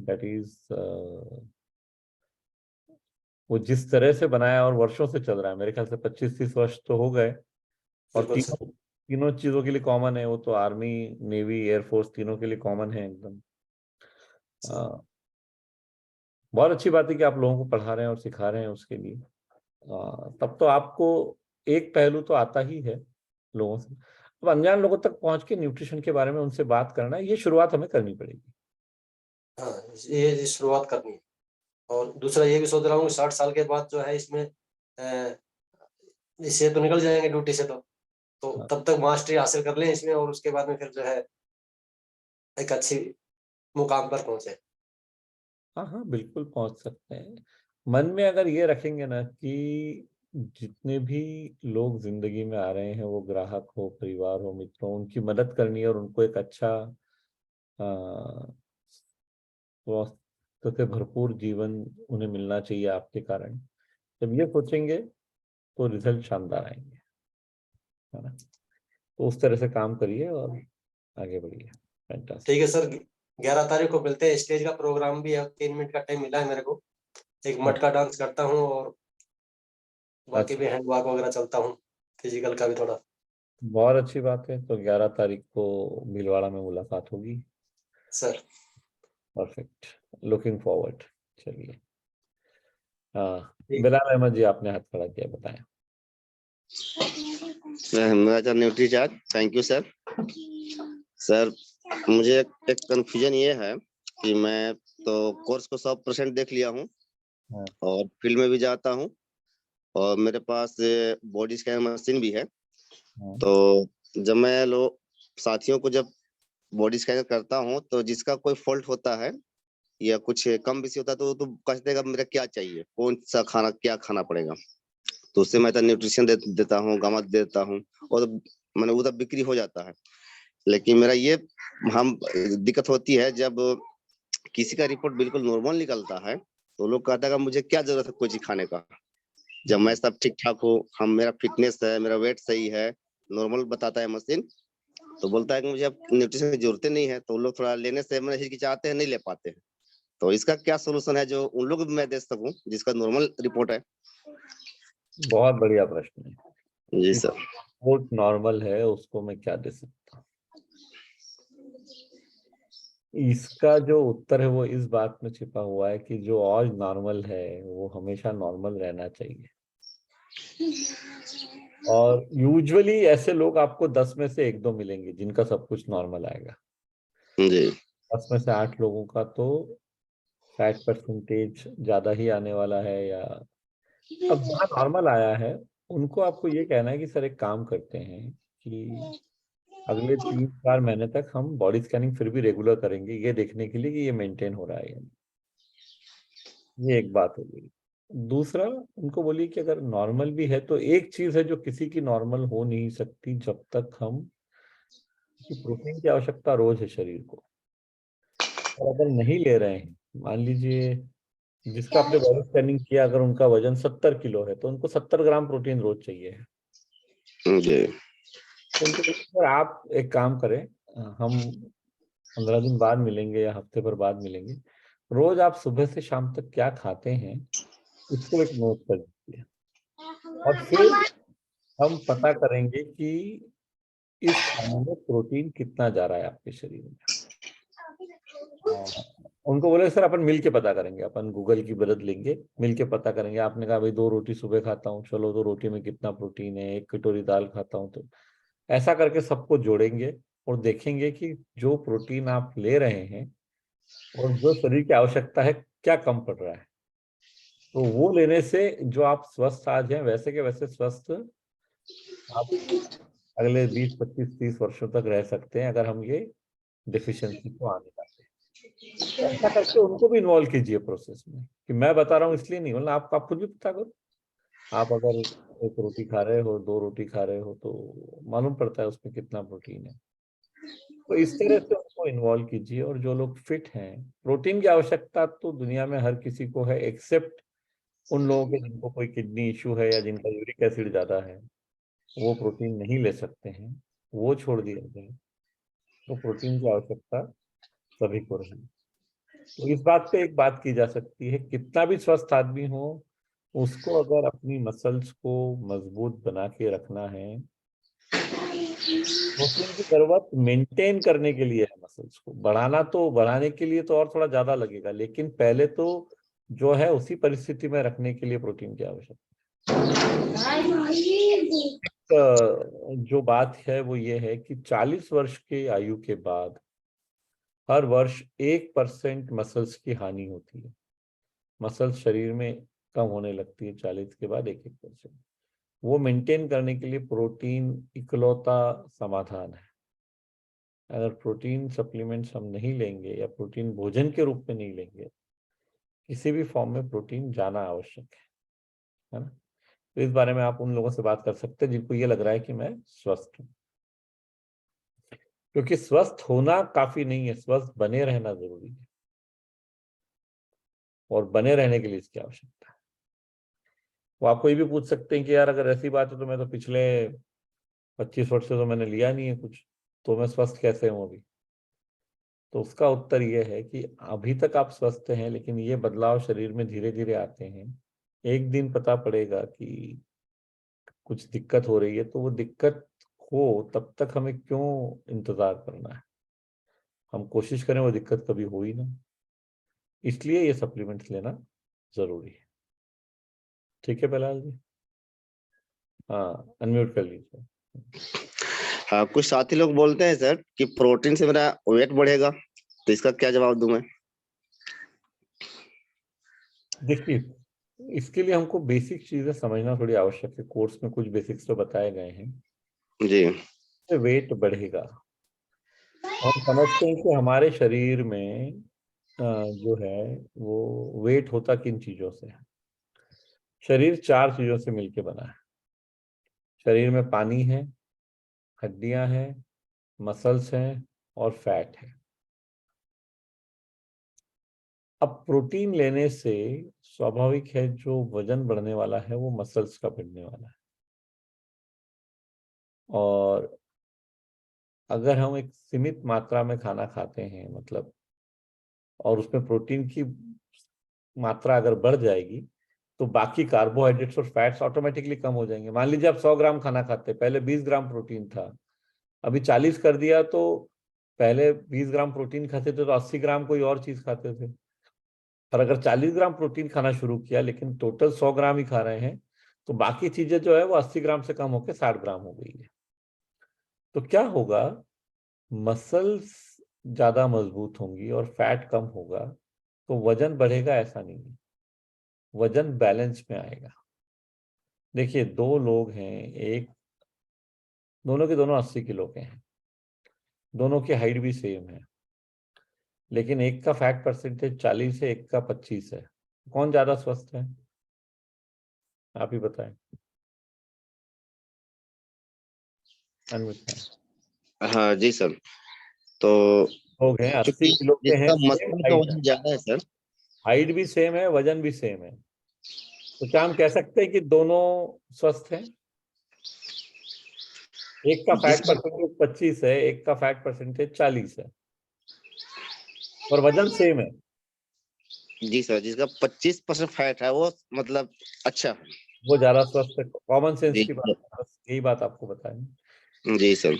दैट इज वो जिस तरह से बनाया और वर्षों से चल रहा है, मेरे ख्याल से 25-30 वर्ष तो हो गए। और बिल्कुल सर। तीनों तीनों चीजों के लिए कॉमन है वो, तो आर्मी, नेवी, एयरफोर्स तीनों के लिए कॉमन है एकदम। सर बहुत अच्छी बात है कि आप लोगों को पढ़ा रहे हैं और सिखा रहे हैं उसके लिए। तब तो आपको एक पहलू तो आता ही है लोगों से। अब अनजान लोगों तक पहुंच के न्यूट्रिशन के बारे में उनसे बात करना, ये शुरुआत हमें करनी पड़ेगी। हाँ, ये शुरुआत करनी है। और दूसरा ये भी सोच रहा हूँ 60 साल के बाद जो है इसमें इससे तो निकल जाएंगे ड्यूटी से, तो हाँ, तब तक मास्टरी हासिल कर लें इसमें, और उसके बाद में फिर जो है एक अच्छी मुकाम पर पहुंचे। हाँ, हाँ, बिल्कुल पहुंच सकते हैं। मन में अगर ये रखेंगे ना कि जितने भी लोग जिंदगी में आ रहे हैं, वो ग्राहक हो, परिवार हो, मित्र हो, उनकी मदद करनी है और उनको एक अच्छा स्वास्थ्य से भरपूर जीवन उन्हें मिलना चाहिए आपके कारण। जब ये सोचेंगे तो रिजल्ट शानदार आएंगे, है ना। तो उस तरह से काम करिए और आगे बढ़िए। ठीक फैंटास्टिक। है सर, 11 तारीख को मिलते हैं। स्टेज का प्रोग्राम भी है, 3 मिनट का टाइम मिला है मेरे को। एक मटका डांस करता हूँ और बाकी अच्छा, भी हैंड वॉक वगैरह चलता हूँ, फिजिकल का भी थोड़ा। बहुत अच्छी बात है। तो 11 तारीख को भीलवाड़ा में मुलाकात होगी। Sir perfect, looking forward. चलिए। हाँ, ठीक। बिलाल अहमद जी, आपने हाथ खड़ा किया, बताएं। Nutri charge, thank you sir. Sir मुझे एक कंफ्यूजन ये है कि मैं तो कोर्स को 100% देख लिया हूँ हाँ, और फील्ड में भी जाता हूँ और मेरे पास बॉडी स्कैन मशीन भी है। हाँ, तो जब मैं साथियों को जब बॉडी स्कैन करता हूँ तो जिसका कोई फॉल्ट होता है या कुछ कम बेसी होता है तो कहते हैं मेरा क्या चाहिए, कौन सा खाना क्या खाना पड़ेगा। तो उससे मैं तो न्यूट्रिशन देता हूँ, गामा देता हूँ और मैंने उधर बिक्री हो जाता है। लेकिन मेरा ये हम दिक्कत होती है जब किसी का रिपोर्ट बिल्कुल नॉर्मल निकलता है तो लोग कहता है मुझे क्या जरूरत है कोई चीज खाने का, जब मैं सब ठीक ठाक हूँ, हम मेरा फिटनेस है, मेरा वेट सही है, नॉर्मल बताता है मशीन, तो बोलता है कि मुझे अब न्यूट्रिशन की जरूरत नहीं है। तो लोग थोड़ा लेने से मैंने हिचकिचाते हैं, नहीं ले पाते हैं। तो इसका क्या सोल्यूशन है जो उन लोग भी मैं दे सकूं जिसका नॉर्मल रिपोर्ट है। बहुत बढ़िया प्रश्न है। जी जिस सर। रिपोर्ट नॉर्मल है उसको मैं क्या दे सकता हूँ? इसका जो उत्तर है वो इस बात में छिपा हुआ है कि जो आज नॉर्मल है वो हमेशा नॉर्मल रहना चाहिए। और यूजुअली ऐसे लोग आपको 10 में से 1-2 मिलेंगे जिनका सब कुछ नॉर्मल आएगा। जी 10 में से 8 लोगों का तो फैट परसेंटेज ज्यादा ही आने वाला है। या अब जहाँ नॉर्मल आया है उनको आपको ये कहना है कि सर एक काम करते हैं कि अगले 3-4 महीने तक हम बॉडी स्कैनिंग फिर भी रेगुलर करेंगे, ये देखने के लिए कि ये मेंटेन हो रहा है या नहीं। ये एक बात हो गई। दूसरा, उनको बोलिए कि अगर नॉर्मल भी है तो एक चीज है जो किसी की नॉर्मल हो नहीं सकती जब तक हम कि प्रोटीन की आवश्यकता रोज है शरीर को। और अगर नहीं ले रहे हैं, मान लीजिए जिसका आपने बॉडी स्कैनिंग किया, अगर उनका वजन 70 किलो है तो उनको 70 ग्राम प्रोटीन रोज चाहिए। जी। तो उनको बोले, सर आप एक काम करें, हम 15 दिन बाद मिलेंगे या हफ्ते भर बाद मिलेंगे, रोज आप सुबह से शाम तक क्या खाते हैं इसको एक नोट कर दीजिए, और फिर हम पता करेंगे कि इस खाने में प्रोटीन कितना जा रहा है आपके शरीर में। उनको बोले सर अपन मिल के पता करेंगे, अपन गूगल की मदद लेंगे, मिल के पता करेंगे। आपने कहा भाई 2 रोटी सुबह खाता हूँ, चलो 2 रोटी में कितना प्रोटीन है, 1 कटोरी दाल खाता हूँ, तो ऐसा करके सबको जोड़ेंगे और देखेंगे कि जो प्रोटीन आप ले रहे हैं और जो शरीर की आवश्यकता है क्या कम पड़ रहा है। तो वो लेने से जो आप स्वस्थ आज हैं वैसे के वैसे स्वस्थ आप अगले 20, 25, 30 वर्षों तक रह सकते हैं, अगर हम ये डिफिशियंसी को आने पाते हैं। ऐसा करके उनको भी इन्वॉल्व कीजिए प्रोसेस में, कि मैं बता रहा हूँ इसलिए नहीं, मतलब आप खुद भी पता करो। आप अगर 1 रोटी खा रहे हो, 2 रोटी खा रहे हो, तो मालूम पड़ता है उसमें कितना प्रोटीन है। तो इस तरह से उनको इन्वॉल्व कीजिए। और जो लोग फिट हैं, प्रोटीन की आवश्यकता तो दुनिया में हर किसी को है, एक्सेप्ट उन लोगों के जिनको कोई किडनी इश्यू है या जिनका यूरिक एसिड ज्यादा है, वो प्रोटीन नहीं ले सकते हैं, वो छोड़ दिया जाए। तो प्रोटीन की आवश्यकता सभी को रहेगी। तो इस बात पे एक बात की जा सकती है, कितना भी स्वस्थ आदमी हो, उसको अगर अपनी मसल्स को मजबूत बना के रखना है, प्रोटीन की जरूरत मेंटेन करने के लिए है। मसल्स को बढ़ाना, तो बढ़ाने के लिए तो और थोड़ा ज्यादा लगेगा, लेकिन पहले तो जो है उसी परिस्थिति में रखने के लिए प्रोटीन की आवश्यकता है। जो बात है वो ये है कि 40 वर्ष के आयु के बाद हर वर्ष 1% मसल्स की हानि होती है। मसल्स शरीर में कम होने लगती है 40 के बाद 1-1%। वो मेंटेन करने के लिए प्रोटीन इकलौता समाधान है। अगर प्रोटीन सप्लीमेंट्स हम नहीं लेंगे या प्रोटीन भोजन के रूप में नहीं लेंगे, किसी भी फॉर्म में प्रोटीन जाना आवश्यक है ना। तो इस बारे में आप उन लोगों से बात कर सकते हैं जिनको ये लग रहा है कि मैं स्वस्थ हूँ, क्योंकि स्वस्थ होना काफी नहीं है, स्वस्थ बने रहना जरूरी है, और बने रहने के लिए इसकी आवश्यकता है। वो आपको ये भी पूछ सकते हैं कि यार अगर ऐसी बात है तो मैं तो पिछले 25 वर्ष से तो मैंने लिया नहीं है कुछ, तो मैं स्वस्थ कैसे हूँ अभी। तो उसका उत्तर ये है कि अभी तक आप स्वस्थ हैं, लेकिन ये बदलाव शरीर में धीरे धीरे आते हैं। एक दिन पता पड़ेगा कि कुछ दिक्कत हो रही है, तो वो दिक्कत हो तब तक हमें क्यों इंतजार करना है, हम कोशिश करें वो दिक्कत कभी हो ही ना। इसलिए ये सप्लीमेंट्स लेना जरूरी है। ठीक है बेलाल जी? हाँ, अनम्यूट कर लीजिए। हाँ, कुछ साथी लोग बोलते हैं सर कि प्रोटीन से मेरा वेट बढ़ेगा, तो इसका क्या जवाब दूं मैं? देखिए, इसके लिए हमको बेसिक चीजें समझना थोड़ी आवश्यक है। कोर्स में कुछ बेसिक्स तो बताए गए हैं। जी। वेट बढ़ेगा, हम समझते हैं कि हमारे शरीर में जो है वो वेट होता किन चीजों से है। शरीर 4 चीजों से मिलके बना है। शरीर में पानी है, हड्डियां हैं, मसल्स हैं और फैट है। अब प्रोटीन लेने से स्वाभाविक है जो वजन बढ़ने वाला है वो मसल्स का बढ़ने वाला है। और अगर हम एक सीमित मात्रा में खाना खाते हैं, मतलब, और उसमें प्रोटीन की मात्रा अगर बढ़ जाएगी, तो बाकी कार्बोहाइड्रेट्स और फैट्स ऑटोमेटिकली कम हो जाएंगे। मान लीजिए आप 100 ग्राम खाना खाते, पहले 20 ग्राम प्रोटीन था, अभी 40 कर दिया, तो पहले 20 ग्राम प्रोटीन खाते थे तो 80 ग्राम कोई और चीज खाते थे। और अगर 40 ग्राम प्रोटीन खाना शुरू किया लेकिन टोटल 100 ग्राम ही खा रहे हैं, तो बाकी चीजें जो है वो 80 ग्राम से कम होकर 60 ग्राम हो गई है। तो क्या होगा, मसल्स ज्यादा मजबूत होंगी और फैट कम होगा, तो वजन बढ़ेगा ऐसा नहीं है, वजन बैलेंस में आएगा। देखिए, 2 लोग हैं, एक, दोनों के दोनों 80 किलो के हैं, दोनों की हाइट भी सेम है, लेकिन एक का फैट परसेंटेज 40 है, एक का 25 है। कौन ज्यादा स्वस्थ है, आप ही बताएं। हाँ जी सर। तो लोग हैं 80 चूंकि किलो के हैं, जिसका सेम मसल का हाइट है, वजन ज्यादा है सर। हाइट भी सेम है, वजन भी सेम है, तो क्या हम कह सकते हैं कि दोनों स्वस्थ हैं? एक का फैट जिसका परसेंटेज 25 है, एक का फैट परसेंटेज 40 है, और वजन सेम है। जी सर, जिसका 25% फैट है वो मतलब अच्छा है। वो ज्यादा स्वस्थ है। कॉमन सेंस जी की बात है, बस यही बात आपको बताएं। जी सर।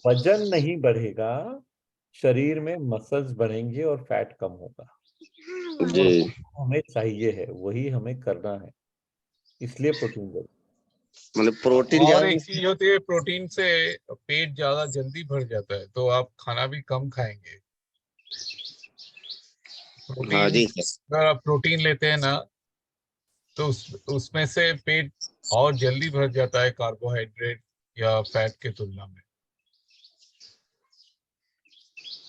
वजन नहीं बढ़ेगा, शरीर में मसल्स बढ़ेंगे और फैट कम होगा, जी और हमें चाहिए है, वही हमें करना है, इसलिए प्रोटीन जरूरी। मतलब प्रोटीन और ज्यादा एक चीज होती है, प्रोटीन से पेट ज्यादा जल्दी भर जाता है, तो आप खाना भी कम खाएंगे। हाँ प्रोटीन, जी सर। अगर आप प्रोटीन लेते हैं ना, तो उसमें से पेट और जल्दी भर जाता है कार्बोहाइड्रेट या फैट के तुलना में।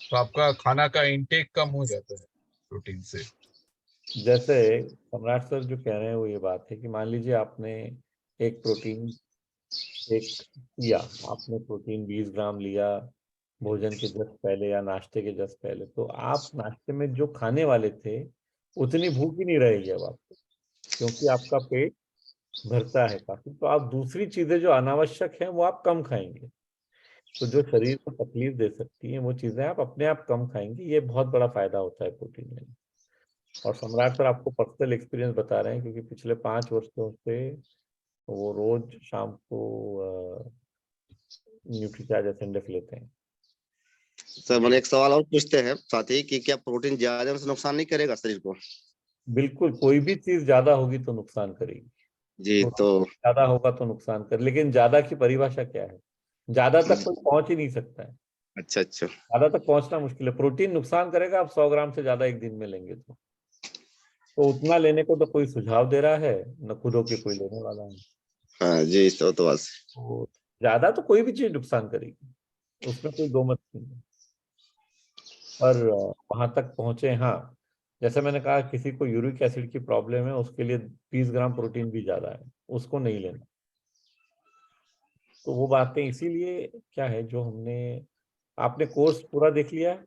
तो आपका खाना का इंटेक कम हो जाता है प्रोटीन से। जैसे सम्राट सर जो कह रहे हैं वो ये बात है कि मान लीजिए आपने एक प्रोटीन एक किया, आपने प्रोटीन 20 ग्राम लिया भोजन के जस्ट पहले या नाश्ते के जस्ट पहले, तो आप नाश्ते में जो खाने वाले थे उतनी भूख ही नहीं रहेगी अब आपको, क्योंकि आपका पेट भरता है काफी, तो आप दूसरी चीजें जो अनावश्यक हैं वो आप कम खाएंगे। तो जो शरीर को तकलीफ दे सकती हैं वो चीजें आप अपने आप कम खाएंगे, ये बहुत बड़ा फायदा होता है प्रोटीन लेने। और सम्राट सर आपको पर्सनल एक्सपीरियंस बता रहे हैं, क्योंकि पिछले 5 वर्षों से वो रोज शाम को न्यूट्रीचार्ज एसेंडेफ लेते हैं। सर मैंने एक सवाल और पूछते हैं साथ ही कि क्या प्रोटीन ज्यादा से नुकसान नहीं करेगा शरीर को? बिल्कुल, कोई भी चीज ज्यादा होगी तो नुकसान करेगी। जी तो प्रोटीन ज्यादा होगा तो नुकसान कर, लेकिन ज्यादा की परिभाषा क्या है? ज्यादा तक कोई पहुंच ही नहीं सकता है, अच्छा अच्छा। ज्यादा तक पहुंचना मुश्किल है। प्रोटीन नुकसान करेगा आप 100 ग्राम से ज्यादा एक दिन में लेंगे तो उतना लेने को तो कोई सुझाव दे रहा है न खुद होके कोई लेने वाला है। हाँ जी तो बस। तो ज्यादा तो कोई भी चीज नुकसान करेगी, उसमें कोई दो मत नहीं है। पर वहां तक पहुंचे, हाँ, जैसे मैंने कहा किसी को यूरिक एसिड की प्रॉब्लम है, उसके लिए 20 ग्राम प्रोटीन भी ज्यादा है, उसको नहीं लेना। तो वो बातें इसीलिए क्या है, जो हमने, आपने कोर्स पूरा देख लिया है,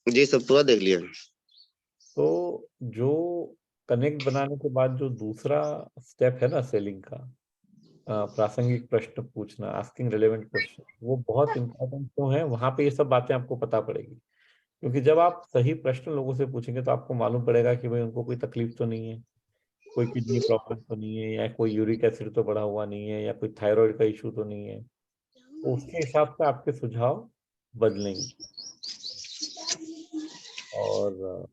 जी सब पूरा देख लिया। तो जो कनेक्ट बनाने के बाद जो दूसरा स्टेप है ना सेलिंग का, प्रासंगिक प्रश्न पूछना, आस्किंग रिलेवेंट क्वेश्चन, वो बहुत इंपॉर्टेंट क्यों है, वहां पे ये सब बातें आपको पता पड़ेगी। क्योंकि जब आप सही प्रश्न लोगों से पूछेंगे तो आपको मालूम पड़ेगा कि भाई उनको कोई तकलीफ तो नहीं है, कोई किडनी प्रॉब्लम तो नहीं है, या कोई यूरिक एसिड तो बढ़ा हुआ नहीं है, या कोई थायराइड का इशू तो नहीं है। तो उसके हिसाब से आपके सुझाव बदलेंगे। और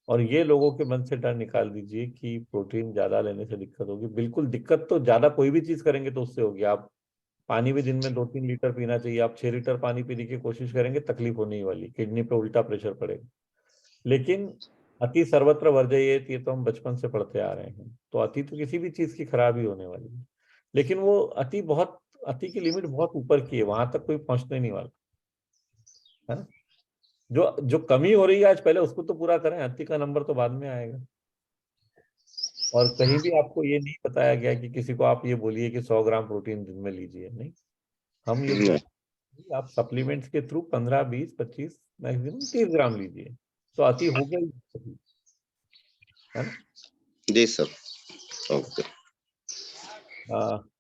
और ये लोगों के मन से डर निकाल दीजिए कि प्रोटीन ज्यादा लेने से दिक्कत होगी। बिल्कुल दिक्कत तो ज्यादा कोई भी चीज करेंगे तो उससे होगी। आप पानी भी दिन में 2-3 लीटर पीना चाहिए, आप 6 लीटर पानी पीने की कोशिश करेंगे तकलीफ होने ही वाली, किडनी पे उल्टा प्रेशर पड़ेगा। लेकिन अति सर्वत्र वर्जयेत, ये तो हम बचपन से पढ़ते आ रहे हैं, तो अति तो किसी भी चीज की खराबी होने वाली है। लेकिन वो अति की लिमिट बहुत ऊपर की है, वहां तक कोई पहुंचने नहीं वाला है ना। जो जो कमी हो रही है आज, पहले उसको तो पूरा करें, अति का नंबर तो बाद में आएगा। और कहीं भी आपको ये नहीं बताया गया कि किसी को आप ये बोलिए कि 100 ग्राम प्रोटीन दिन में लीजिए, नहीं। हम ये बोल, आप सप्लीमेंट्स के थ्रू 15, 20, 25, मैक्सिमम 30 ग्राम लीजिए, तो अति हो गई, है ना। जी सर। ओके।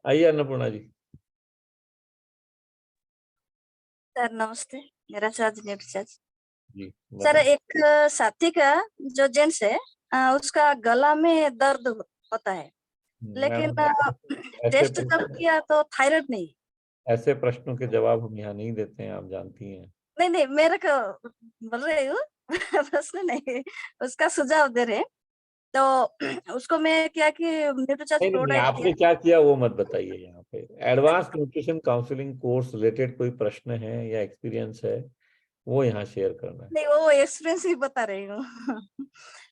आइए अन्नपूर्णा जी। सर नमस्ते, मेरा चार्ज न्यूट्रीचार्ज। जी सर बताएं। एक साथी का जो जेंट्स है, उसका गला में दर्द होता है, लेकिन मैडम, ऐसे टेस्ट जब किया तो थायराइड नहीं। ऐसे प्रश्नों के जवाब हम यहाँ नहीं देते हैं, आप जानती हैं। नहीं नहीं, मेरे को बोल रही हूँ प्रश्न नहीं, उसका सुझाव दे रहे हैं। तो उसको मैं क्या कि न्यूट्रीचार्ज नहीं नहीं नहीं, प्रोडक्ट दिया। आपने क्या किया वो मत बताइए यहाँ पे। Advance nutrition counselling course related कोई प्रश्न है या एक्सपीरियंस है, वो यहाँ शेयर करना है। नहीं, वो एक्सपीरियंस ही बता रही हूँ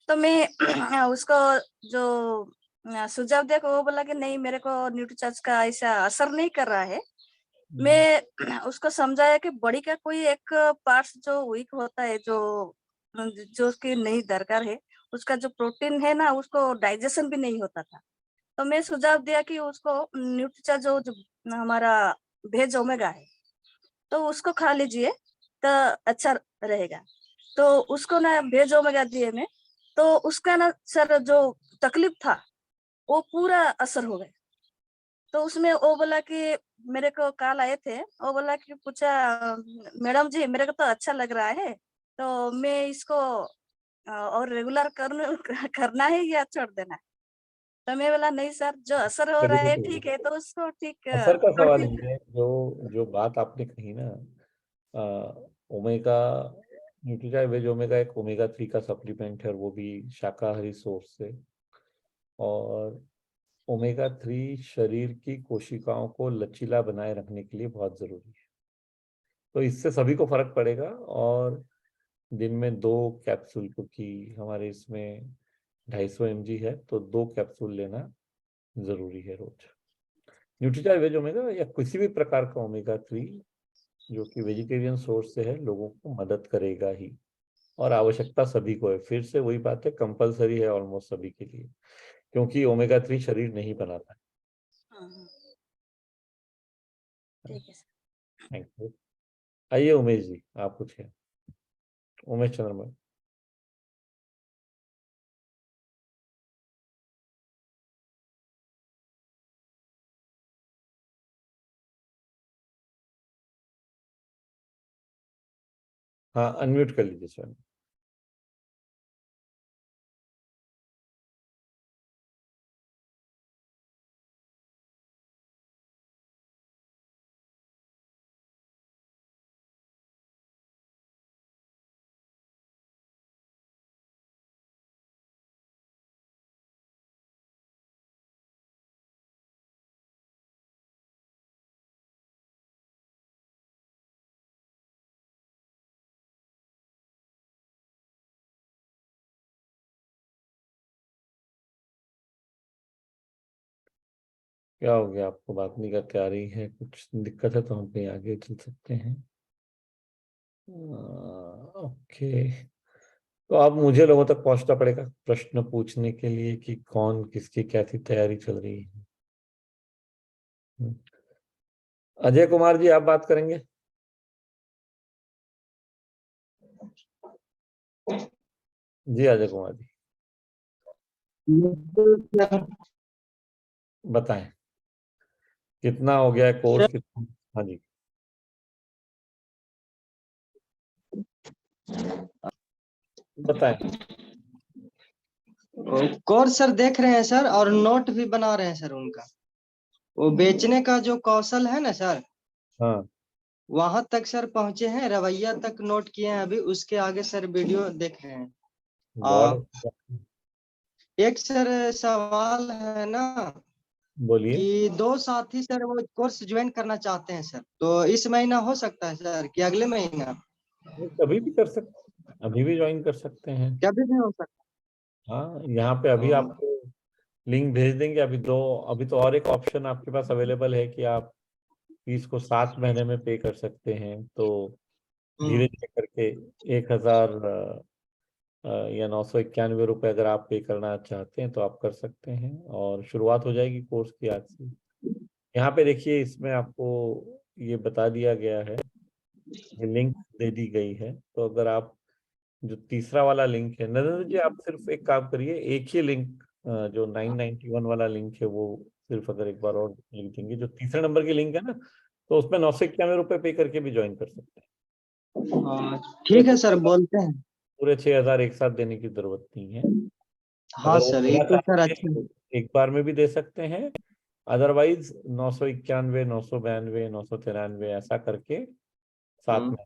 तो मैं उसको जो सुझाव दिया, वो बोला कि नहीं, मेरे को न्यूट्रीचार्ज का ऐसा असर नहीं कर रहा है। मैं उसको समझाया कि बॉडी का कोई एक पार्ट्स जो वीक होता है, जो जो उसकी नहीं दरकार है, उसका जो प्रोटीन है ना, उसको डाइजेशन भी नहीं होता था। तो मैं सुझाव दिया कि उसको न्यूट्रीचार्ज जो हमारा भेज ओमेगा है, तो उसको खा लीजिए तो अच्छा रहेगा। तो उसको ना भेज ओमेगा दिए में, तो उसका ना सर जो तकलीफ था वो पूरा असर हो गया। तो उसमें वो बोला कि मेरे को कॉल आए थे, वो बोला कि पूछा मैडम जी मेरे को तो अच्छा लग रहा है, तो मैं इसको और रेगुलर करना है या छोड़ देना है? तो मैं बोला नहीं सर, जो असर हो रहा है ठीक है, तो उसको ठीक असर का छोड़ सवाल दीजिए। ये है, जो बात आपने कही ना, ओमेगा न्यूट्रीचार्ज वेज ओमेगा एक ओमेगा 3 का सप्लीमेंट है, और वो भी शाकाहारी सोर्स से। और ओमेगा 3 शरीर की कोशिकाओं को लचीला बनाए रखने के लिए बहुत जरूरी है, तो इससे सभी को फर्क पड़ेगा। और दिन में 2 कैप्सूल, क्योंकि हमारे इसमें 250 mg है, तो 2 कैप्सूल लेना जरूरी है रोज। न्यूट्रीचार्ज वेज ओमेगा या किसी भी प्रकार का ओमेगा 3 जो कि वेजिटेरियन सोर्स से है, लोगों को मदद करेगा ही, और आवश्यकता सभी को है। फिर से वही बात है, कंपलसरी है ऑलमोस्ट सभी के लिए, क्योंकि ओमेगा 3 शरीर नहीं बनाता है। ठीक है सर। Thank you. आइए उमेश जी, आप कुछ है। उमेश चंद्रमा। हाँ, अनम्यूट कर लीजिए सर। क्या हो गया आपको, बात नहीं करके आ रही है? कुछ दिक्कत है तो हम कहीं आगे चल सकते हैं। ओके, तो अब मुझे लोगों तक पहुंचना पड़ेगा प्रश्न पूछने के लिए कि कौन किसकी कैसी तैयारी चल रही है। अजय कुमार जी, आप बात करेंगे? जी अजय कुमार जी, बताएं कितना हो गया है कोर्स, कितना? हाँ जी, बताएं। कोर्स सर देख रहे हैं सर, और नोट भी बना रहे हैं सर उनका। वो बेचने का जो कौशल है ना सर, हाँ, वहां तक सर पहुंचे हैं, रवैया तक नोट किए हैं, अभी उसके आगे सर वीडियो देख रहे हैं। बहुत एक सर सवाल है ना बोलिए। कि 2 साथी सर वो कोर्स ज्वाइन करना चाहते हैं सर, तो इस महीना हो सकता है सर कि अगले महीना? कभी भी कर सकते, अभी भी ज्वाइन कर सकते हैं। कभी भी हो सकता हाँ, यहाँ पे अभी है। आपको लिंक भेज देंगे। अभी तो और एक ऑप्शन आपके पास अवेलेबल है कि आप फीस को 7 महीने में पे कर सकते हैं, तो धीरे धीरे करके 1,000 या 991 रुपये अगर आप पे करना चाहते हैं तो आप कर सकते हैं, और शुरुआत हो जाएगी कोर्स की आज से। यहाँ पे देखिए, इसमें आपको ये बता दिया गया है, ये लिंक दे दी गई है। तो अगर आप जो तीसरा वाला लिंक है, नरेंद्र जी आप सिर्फ एक काम करिए, एक ही लिंक जो 991 वाला लिंक है वो सिर्फ अगर एक बार और लिख देंगे, जो तीसरे नंबर की लिंक है ना, तो उसमें 991 रुपये पे करके भी ज्वाइन कर सकते हैं। ठीक है सर, बोलते हैं। पूरे 6,000 एक साथ देने की जरूरत नहीं है। हाँ अगर वो सर, ये देना तो सर चाहते अच्छा हैं तो एक बार में भी दे सकते हैं, अदरवाइज 991, 992, 993 ऐसा करके साथ है। में।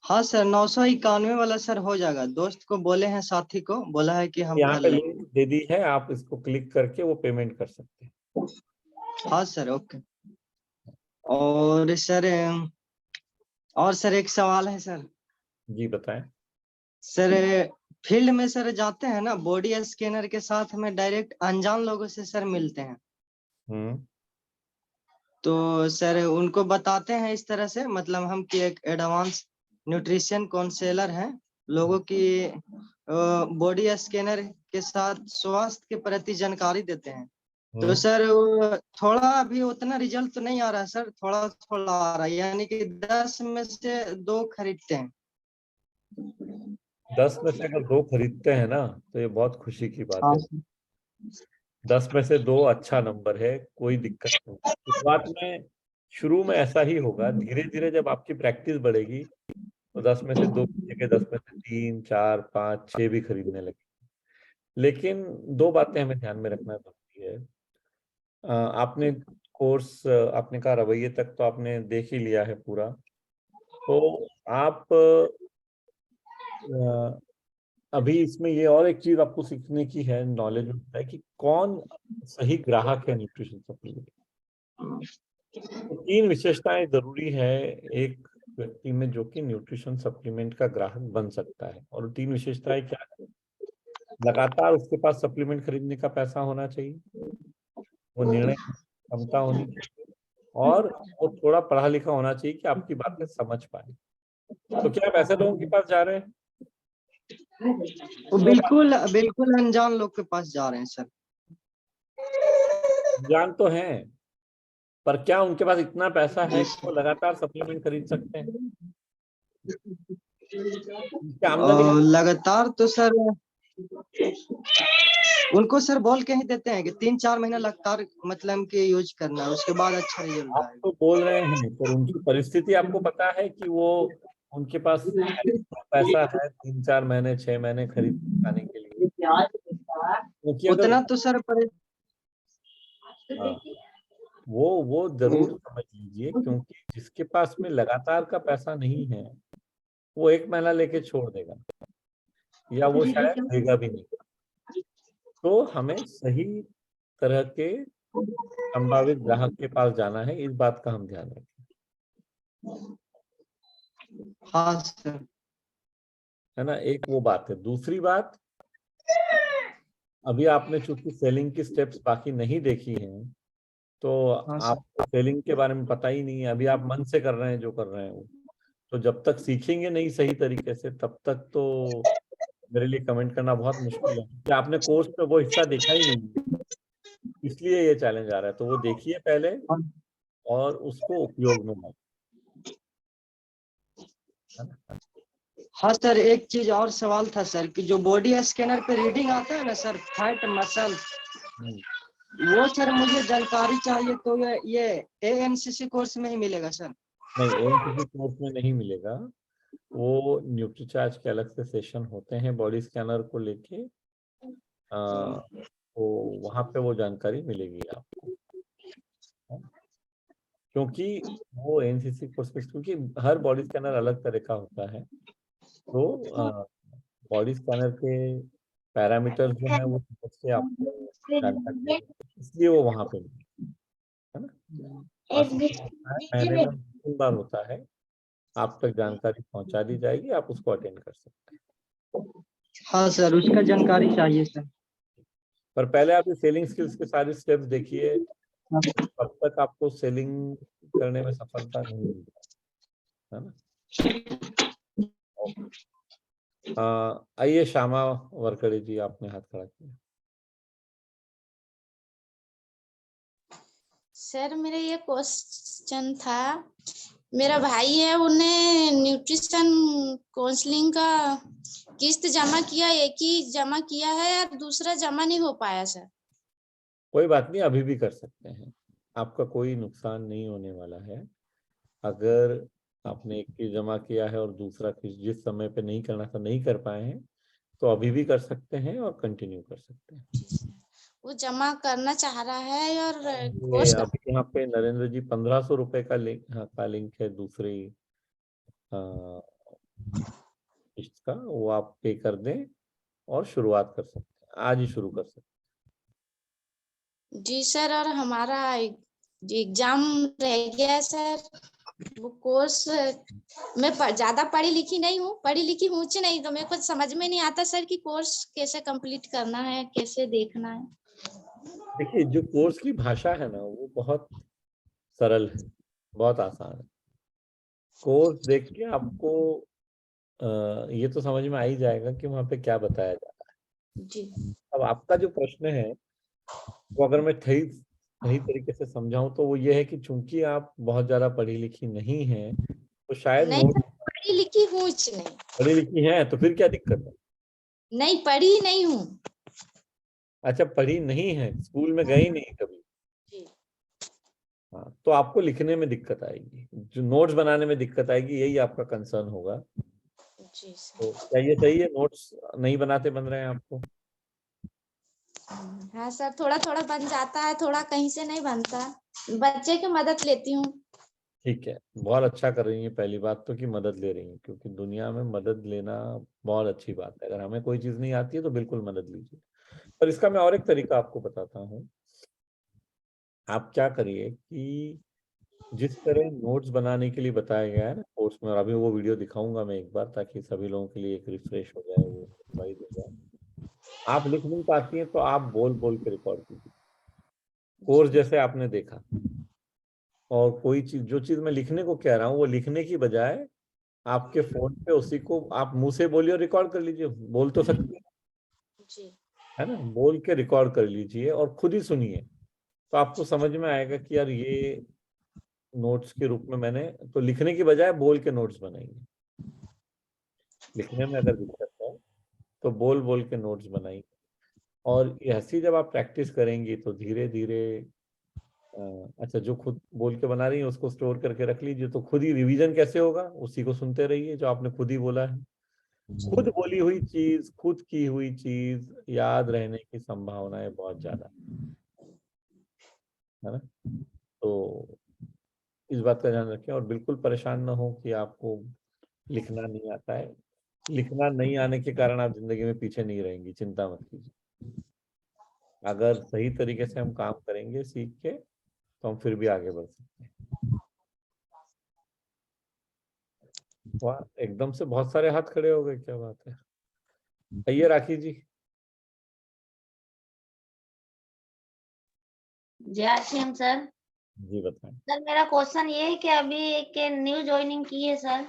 हाँ सर, 991 वाला सर हो जाएगा। दोस्त को बोले हैं, साथी को बोला है कि हम यहाँ कर पे लेंगे। लिंक दे दी है, आप इसको क्लिक करके वो पेमेंट कर सकते हैं। हाँ सर, ओके। और सर, और सर एक सवाल है सर। जी बताएं। सर, फील्ड में सर जाते हैं ना, बॉडी स्कैनर के साथ में डायरेक्ट अनजान लोगों से सर मिलते हैं, हम्म। तो सर उनको बताते हैं इस तरह से, मतलब हम कि एक एडवांस न्यूट्रिशन काउंसलर हैं, लोगों की बॉडी स्कैनर के साथ स्वास्थ्य के प्रति जानकारी देते हैं। तो सर वो थोड़ा अभी उतना रिजल्ट तो नहीं आ रहा है सर, थोड़ा थोड़ा आ रहा है, यानी कि 10 में से 2 खरीदते हैं। 10 में से अगर 2 खरीदते हैं ना, तो ये बहुत खुशी की बात हाँ है। सर। 10 में से 2 अच्छा नंबर है, कोई दिक्कत नहीं। शुरुआत में शुरू में ऐसा ही होगा, धीरे धीरे जब आपकी प्रैक्टिस बढ़ेगी तो 10 में से 2 की जगह 10 में से 3, 4, 5, 6 भी खरीदने लगे। लेकिन 2 बातें हमें ध्यान में रखना जरूरी है। आपने कोर्स, आपने कहा रवैये तक तो आपने देख ही लिया है पूरा, तो आप अभी इसमें ये और एक चीज आपको सीखने की है, नॉलेज होता है कि कौन सही ग्राहक है न्यूट्रिशन सप्लीमेंट। तो 3 विशेषताएं जरूरी है एक व्यक्ति में जो कि न्यूट्रिशन सप्लीमेंट का ग्राहक बन सकता है। और 3 विशेषताएं क्या है? लगातार उसके पास सप्लीमेंट खरीदने का पैसा होना चाहिए, वो निर्णय क्षमता होनी चाहिए, और वो थोड़ा पढ़ा लिखा होना चाहिए कि आपकी बातें समझ पाए। तो क्या आप ऐसे लोगों के पास जा रहे हैं? वो बिल्कुल बिल्कुल अनजान लोग के पास जा रहे हैं सर। जान तो हैं, पर क्या उनके पास इतना पैसा है कि वो लगातार सप्लीमेंट खरीद सकते हैं? उनकी आमदनी लगातार तो सर उनको सर बोल के ही देते हैं कि 3-4 महीना लगातार मतलब कि यूज करना है, उसके बाद अच्छा रिजल्ट आप आएगा। तो बोल रहे हैं, पर उनकी परिस्थिति आपको पता है कि वो उनके पास पैसा है 3-4 महीने 6 महीने खरीद खाने के लिए, क्योंकि अगर उतना तो सर हाँ, वो जरूर समझ लीजिए, क्योंकि जिसके पास में लगातार का पैसा नहीं है वो 1 महीना लेके छोड़ देगा, या वो शायद देगा भी नहीं। तो हमें सही तरह के संभावित ग्राहक के पास जाना है, इस बात का हम ध्यान रखें। हाँ सर। है ना, एक वो बात है। दूसरी बात, अभी आपने चूंकि सेलिंग की स्टेप्स बाकी नहीं देखी हैं, तो हाँ सर। आपको सेलिंग के बारे में पता ही नहीं है। अभी आप मन से कर रहे हैं जो कर रहे हैं वो, तो जब तक सीखेंगे नहीं सही तरीके से तब तक तो मेरे लिए कमेंट करना बहुत मुश्किल है। कि आपने कोर्स में वो हिस्सा देखा ही नहीं है, इसलिए ये चैलेंज आ रहा है। तो वो देखिए पहले और उसको उपयोग में लाइए। हाँ सर, एक चीज और सवाल था सर कि जो बॉडी स्कैनर पे रीडिंग आता है ना सर, फैट मसल, वो सर मुझे जानकारी चाहिए, तो ये एएनसीसी कोर्स में ही मिलेगा सर? नहीं, एएनसीसी कोर्स में नहीं मिलेगा। वो न्यूट्रीचार्ज के अलग से सेशन होते हैं बॉडी स्कैनर को लेके, तो वहां पे वो जानकारी मिलेगी आपको। क्योंकि वो एनसीसी कोर्स पे, क्योंकि हर बॉडी स्कैनर अलग तरह का होता है, तो बॉडी स्कैनर के पैरामीटर्स जो है वो समझ के आपको जानकारी देंगे, इसलिए वो वहां पे मिलेगा, है ना। महीने में 3 बार होता है, आप तक जानकारी पहुंचा दी जाएगी, आप उसको अटेंड कर सकते हैं। हाँ सर, उसका जानकारी चाहिए सर। पर पहले आप ये सेलिंग स्किल्स के सारे स्टेप्स देखिए, तब तक आपको सेलिंग करने में सफलता नहीं मिलेगी, है ना। आइए श्यामा वरकड़े जी, आपने हाथ खड़ा किया। सर मेरा ये क्वेश्चन था, मेरा भाई है, उन्हें न्यूट्रिशन काउंसलिंग का किस्त जमा किया, एक ही जमा किया है और दूसरा जमा नहीं हो पाया सर। कोई बात नहीं, अभी भी कर सकते हैं, आपका कोई नुकसान नहीं होने वाला है। अगर आपने एक किस्त जमा किया है और दूसरा किस्त जिस समय पे नहीं करना था नहीं कर पाए हैं, तो अभी भी कर सकते हैं और कंटिन्यू कर सकते हैं। वो जमा करना चाह रहा है और ये अभी यहाँ पे नरेंद्र जी 1500 रुपए का लिंक है दूसरी किस्त का, वो आप पे कर दें और शुरुआत कर सकते हैं, आज ही शुरू कर सकते हैं। जी सर, और हमारा एग्जाम रह गया है सर। वो कोर्स मैं ज्यादा पढ़ी लिखी नहीं हूँ, पढ़ी लिखी हूँ नहीं, तो मेरे को समझ में नहीं आता सर कि कोर्स कैसे कंप्लीट करना है, कैसे देखना है। देखिए, जो कोर्स की भाषा है ना वो बहुत सरल है, बहुत आसान है। कोर्स देख के आपको ये तो समझ में आ ही जाएगा कि वहां पे क्या बताया जा रहा है। जी। अब आपका जो प्रश्न है वो अगर मैं सही तरीके से समझाऊं तो वो ये है कि चूंकि आप बहुत ज्यादा पढ़ी लिखी नहीं हैं, तो शायद नहीं नोट। सर, पढ़ी लिखी हूँ नहीं। पढ़ी लिखी हैं तो फिर क्या दिक्कत है? नहीं, पढ़ी नहीं हूँ। अच्छा, पढ़ी नहीं है, स्कूल में गई नहीं कभी। जी हाँ, तो आपको लिखने में दिक्कत आएगी, जो नोट्स बनाने में दिक्कत आएगी, यही आपका कंसर्न होगा। जी सर। तो क्या ये सही है, नोट्स नहीं बनाते बन रहे हैं आपको? हाँ सर, थोड़ा थोड़ा बन जाता है, थोड़ा कहीं से नहीं बनता। बच्चे की मदद लेती हूँ। ठीक है, बहुत अच्छा कर रही हैं। पहली बात तो कि मदद ले रही हैं, क्योंकि दुनिया में मदद लेना बहुत अच्छी बात है। अगर हमें कोई चीज़ नहीं आती है तो बिल्कुल मदद लीजिए। पर इसका मैं और एक तरीका आपको बताता हूँ। आप क्या करिए कि जिस तरह नोट्स बनाने के लिए बताया गया है ना कोर्स में, और अभी वो वीडियो दिखाऊंगा मैं एक बार, ताकि सभी लोगों के लिए एक रिफ्रेश हो जाए, वो रिवाइज हो जाए। आप लिख नहीं पाती हैं तो आप बोल बोल के रिकॉर्ड कीजिए, कोर्स जैसे आपने देखा। और कोई चीज, जो चीज मैं लिखने को कह रहा हूँ, वो लिखने की बजाय आपके फोन पे उसी को आप मुंह से बोलिए और रिकॉर्ड कर लीजिए। बोल तो सकते हैं, जी है ना? बोल के रिकॉर्ड कर लीजिए और खुद ही सुनिए, तो आपको समझ में आएगा कि यार ये नोट्स के रूप में मैंने, तो लिखने की बजाय बोल के नोट्स बनाइए। लिखने में अगर दिक्कत है तो बोल बोल के नोट्स बनाइए। और ऐसी जब आप प्रैक्टिस करेंगी तो धीरे धीरे अच्छा, जो खुद बोल के बना रही है उसको स्टोर करके रख लीजिए, तो खुद ही रिवीजन कैसे होगा, उसी को सुनते रहिए जो आपने खुद ही बोला है। खुद बोली हुई चीज, खुद की हुई चीज याद रहने की संभावनाएं बहुत ज्यादा है ना। तो इस बात का ध्यान रखें, और बिल्कुल परेशान ना हो कि आपको लिखना नहीं आता है। लिखना नहीं आने के कारण आप जिंदगी में पीछे नहीं रहेंगी, चिंता मत कीजिए। अगर सही तरीके से हम काम करेंगे सीख के, तो हम फिर भी आगे बढ़ सकते हैं। वाह, एकदम से बहुत सारे हाथ खड़े हो गए, क्या बात है। आइए राखी जी। जय श्री सर। जी बताएं। सर मेरा क्वेश्चन ये है कि अभी एक न्यू ज्वाइनिंग की है सर,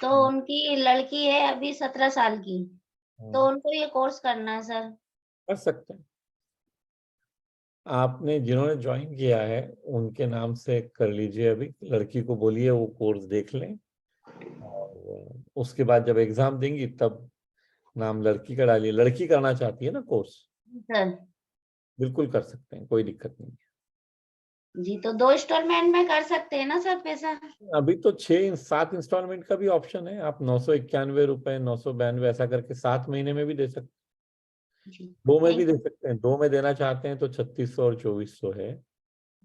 तो उनकी लड़की है अभी 17 साल की, तो उनको ये कोर्स करना है सर। कर सकते हैं। आपने जिन्होंने ज्वाइन किया है उनके नाम से कर लीजिए। अभी लड़की को बोलिए वो कोर्स देख लें, और उसके बाद जब एग्जाम देंगी तब नाम लड़की का डालिए। लड़की करना चाहती है ना कोर्स, सर बिल्कुल कर सकते हैं, कोई दिक्कत नहीं जी, तो 2 इंस्टॉलमेंट में कर सकते हैं ना सर पैसा? है। अभी तो 6-7 इंस्टॉलमेंट का भी ऑप्शन है। आप 991 रुपए, 992 ऐसा करके 7 महीने में भी दे सकते हैं, जी 2 में भी थैंक दे सकते हैं। 2 में देना चाहते हैं तो 3600 और 2400 है,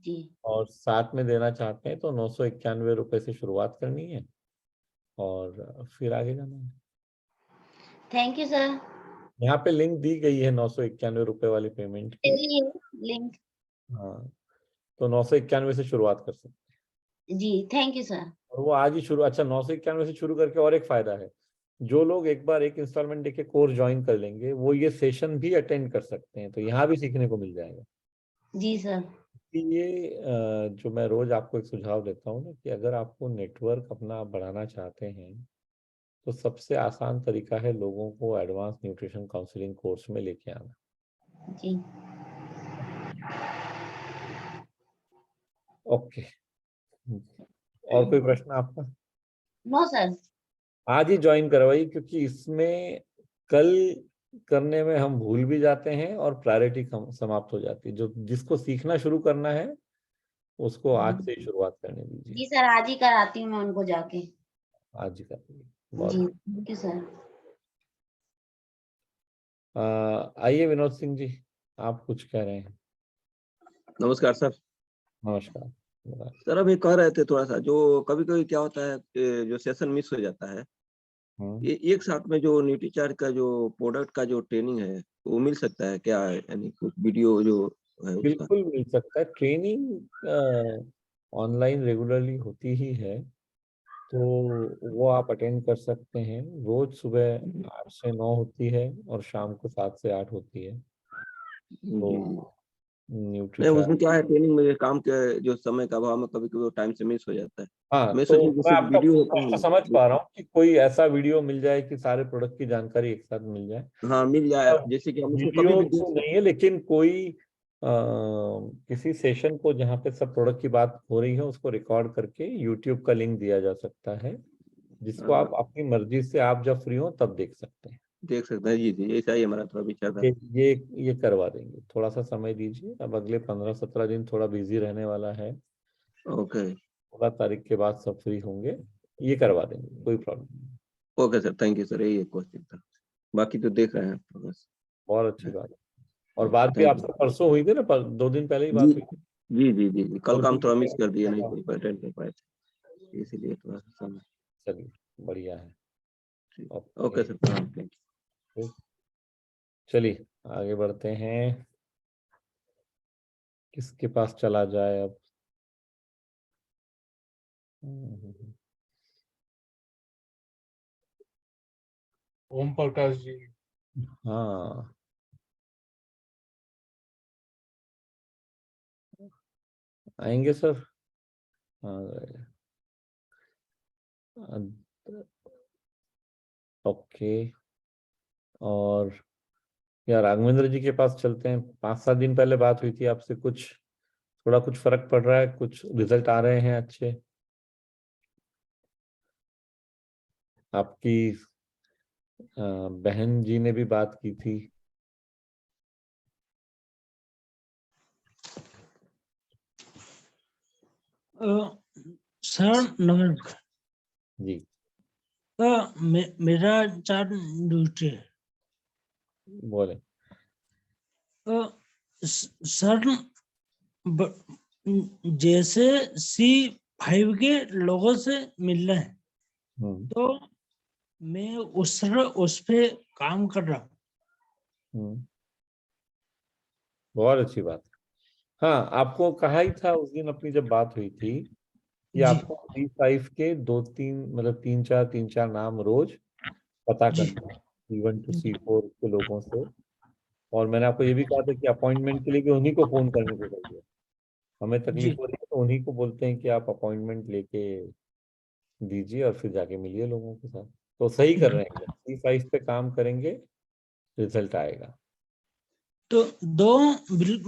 जी और 7 में देना चाहते हैं तो 991 रुपए से शुरुआत करनी है, और फिर आगे जाना है। Thank you sir. यहाँ पे लिंक दी गई है 991 रुपए वाली पेमेंट की। लिंक हाँ, तो 991 से शुरुआत कर सकते हैं। जी थैंक यू सर। और वो आज ही शुरू, अच्छा 991 से शुरू करके और एक फायदा है, जो लोग एक बार एक इंस्टॉलमेंट देके कोर्स ज्वाइन कर लेंगे वो ये सेशन भी अटेंड कर सकते हैं, तो यहाँ भी सीखने को मिल जाएगा। जी सर। कि ये जो मैं रोज आपको एक सुझाव देता हूँ ना, कि अगर आपको नेटवर्क अपना बढ़ाना चाहते हैं तो सबसे आसान तरीका है लोगों को एडवांस न्यूट्रिशन काउंसलिंग कोर्स में लेके आना। जी ओके, और कोई प्रश्न आपका? No sir. आज ही ज्वाइन करवाइए, क्योंकि इसमें कल करने में हम भूल भी जाते हैं और प्रायोरिटी समाप्त हो जाती है। जो जिसको सीखना शुरू करना है उसको आज से ही शुरुआत करने दीजिए। जी सर, आज ही कराती हूँ मैं उनको जाके। आज ही करिए। बहुत जी थैंक यू सर। आइए विनोद सिंह जी, आप कुछ कह रहे हैं। नमस्कार सर। नमस्कार। सर अभी कह रहे थे थोड़ा सा, जो कभी कभी क्या होता है जो सेशन मिस हो जाता है, ये एक साथ में जो न्यूट्रीचार्ज का जो प्रोडक्ट का जो ट्रेनिंग है वो मिल सकता है क्या, यानी कुछ वीडियो जो है उसका? बिल्कुल मिल सकता है। ट्रेनिंग ऑनलाइन रेगुलरली होती ही है, तो वो आप अटेंड कर सकते हैं। रोज सुबह 8 से 9 होती है और शाम को 7 से 8 होती है। तो नहीं, न्यूट्रीचार्ज, उसमें क्या है, ट्रेनिंग में काम के जो समय का अभाव में कभी कभी टाइम से मिस हो जाता है। हाँ, मैं तो सोचूं मैं जैसे आपका वीडियो होता प्रश्न है। समझ पा रहा हूँ कि कोई ऐसा वीडियो मिल जाए कि सारे प्रोडक्ट की जानकारी एक साथ मिल जाए। हाँ मिल जाए, और जैसे कि हम उसको कभी वीडियो भी देख तो सकते नहीं है, लेकिन कोई किसी सेशन को जहाँ पे सब प्रोडक्ट की बात हो रही है उसको रिकॉर्ड करके यूट्यूब का लिंक दिया जा सकता है, जिसको हैं। आप अपनी मर्जी से, आप जब फ्री हो तब देख सकते हैं। देख सकते हैं। जी जी, ऐसा ही हमारा थोड़ा विचार था। ये करवा देंगे, थोड़ा सा समय दीजिए। अब अगले 15-17 दिन थोड़ा बिजी रहने वाला है, ओके 16 तारीख के बाद सब फ्री होंगे, ये करवा देंगे, कोई प्रॉब्लम नहीं। Okay sir, thank you sir, यही एक क्वेश्चन था, बाकी तो देख रहे हैं बस। बहुत अच्छी बात है। और ओके, बात भी थैंक यू। आपसे परसों हुई थी ना, 2 दिन पहले ही बात जी हुई थी। जी जी जी जी, कल का हम उर्दू थोड़ा में मिस कर दिए, नहीं हाँ, अटेंड कर पाए थे, इसीलिए थोड़ा सा समय। चलिए बढ़िया है। ठीक, ओके ओके सर, प्रणाम, थैंक यू। चलिए आगे बढ़ते हैं, किसके पास चला जाए अब। ओम प्रकाश जी। हाँ आएंगे सर। हाँ ओके। और यार राघवेंद्र जी के पास चलते हैं, 5-7 दिन पहले बात हुई थी आपसे, कुछ फर्क पड़ रहा है, कुछ रिजल्ट आ रहे हैं अच्छे? आपकी बहन जी ने भी बात की थी। सर नमस्कार। जी मेरा 4 ड्यूटी है। बोले। सर जैसे C5 के लोगों से मिल रहे हैं, तो मैं उस पे काम कर रहा हूँ। बहुत अच्छी बात है। हाँ आपको कहा ही था उस दिन अपनी जब बात हुई थी कि जी आपको C5 के 2-3 मतलब 3-4 नाम रोज पता जी करना है, C1 to C4 के लोगों से। और मैंने आपको ये भी कहा था कि अपॉइंटमेंट के लिए भी उन्हीं को फोन करने को कहिए। हमें तकलीफ जी हो रही है तो उन्हीं को बोलते हैं कि आप अपॉइंटमेंट लेके दीजिए और फिर जाके मिलिए लोगों के साथ। तो सही कर रहे हैं, C5 पे काम करेंगे, रिजल्ट आएगा। तो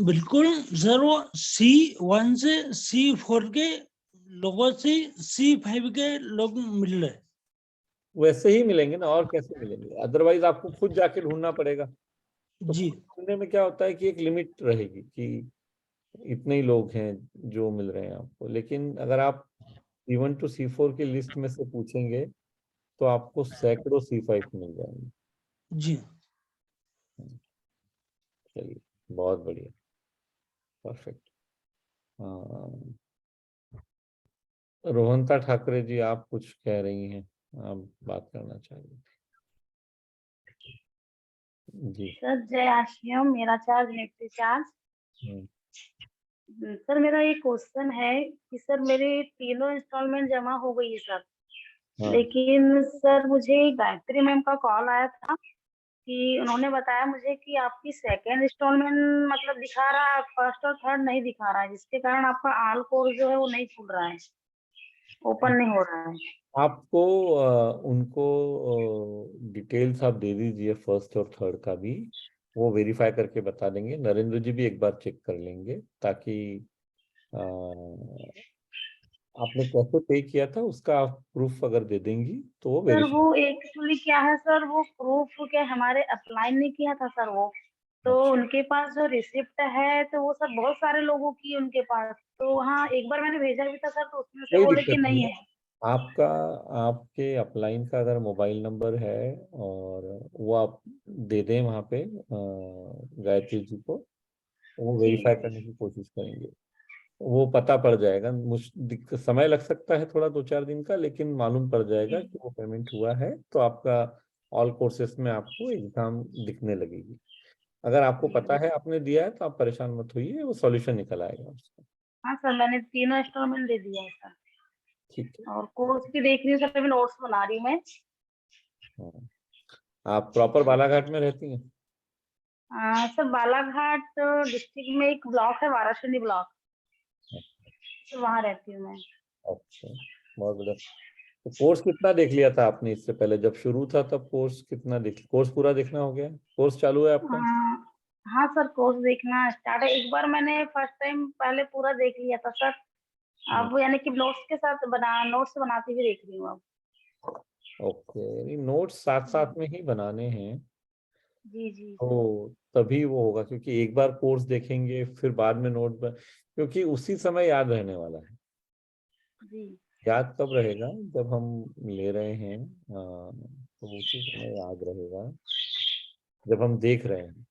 बिल्कुल सर, वो C1 से C4 के लोगों से C5 के लोग मिल रहे हैं। वैसे ही मिलेंगे ना, और कैसे मिलेंगे, अदरवाइज आपको खुद जाके ढूंढना पड़ेगा। तो जी खुद ढूंढने में क्या होता है कि एक लिमिट रहेगी कि इतने ही लोग हैं जो मिल रहे हैं आपको। लेकिन अगर आप C1 to C4 की लिस्ट में से पूछेंगे तो आपको सैकड़ों C5 मिल जाएंगे। जी चलिए बहुत बढ़िया, परफेक्ट। हाँ रोहंता ठाकरे जी, आप कुछ कह रही हैं, आप बात करना चाहिए। जी सर जय आश्रम, मेरा चार्ज नेक्स्ट चार्ज। सर मेरा एक क्वेश्चन है कि सर मेरे तीनों इंस्टॉलमेंट जमा हो गई है सर, हाँ लेकिन सर मुझे गायत्री मैम का कॉल आया था कि उन्होंने बताया मुझे कि आपकी सेकंड इंस्टॉलमेंट मतलब दिखा रहा है, फर्स्ट और थर्ड नहीं दिखा रहा है, जिसके कारण आपका आल कोर्स जो है वो नहीं खुल रहा है, ओपन नहीं हो रहा है। आपको उनको डिटेल्स आप दे दीजिए, फर्स्ट और थर्ड का भी, वो वेरीफाई करके बता देंगे। नरेंद्र जी भी एक बार चेक कर लेंगे, ताकि अ, आपने कैसे पे किया था उसका आप प्रूफ अगर दे देंगी तो वो सर वो वेरीफाई। एक्चुअली क्या है सर, वो प्रूफ क्या हमारे अप्लाई नहीं किया था सर वो, तो अच्छा उनके पास जो रिसिप्ट है तो वो सब बहुत सारे लोगों की उनके पास, तो हाँ एक बार मैंने भेजा भी था सर, तो उसमें से कोई बोले कि दिक्कत नहीं नहीं है। है। आपका आपके अपलाइन का अगर मोबाइल नंबर है और वो आप दे दें वहाँ पे गायत्री जी को, वो जी वेरीफाई करने की कोशिश करेंगे। वो पता पड़ जाएगा, समय लग सकता है थोड़ा 2-4 दिन का, लेकिन मालूम पड़ जी जाएगा कि वो पेमेंट हुआ है तो आपका ऑल कोर्सेस में आपको एग्जाम दिखने लगेगी। अगर आपको पता है आपने दिया है तो आप परेशान मत होइए, वो सॉल्यूशन निकल आएगा उसका। हाँ सर, मैंने तीनों इंस्टॉलमेंट दे दिया है सर, ठीक है। और कोर्स भी देख रही हूँ सर, अभी नोट्स बना रही हूँ मैं। हाँ। आप प्रॉपर बालाघाट में रहती हैं? सर बालाघाट डिस्ट्रिक्ट में एक ब्लॉक है, वाराणसी ब्लॉक, तो वहाँ रहती हूँ मैं। अच्छा बहुत बढ़िया। तो कोर्स कितना देख लिया था आपने इससे पहले, जब शुरू था तब कोर्स कितना देख, कोर्स पूरा देखना हो गया, कोर्स चालू है आपका? हाँ सर, कोर्स देखना स्टार्ट है, एक बार मैंने फर्स्ट टाइम पहले पूरा देख लिया था सर, अब यानी कि नोट्स के साथ नोट्स बनाती हुई देख रही हूँ अब। ओके, नोट्स साथ साथ में ही बनाने हैं जी जी तो तभी वो होगा, क्योंकि एक बार कोर्स देखेंगे फिर बाद में नोट क्योंकि उसी समय याद रहने वाला है। जी याद कब रहेगा? जब हम ले रहे हैं तो उसी समय याद रहेगा जब हम देख रहे हैं,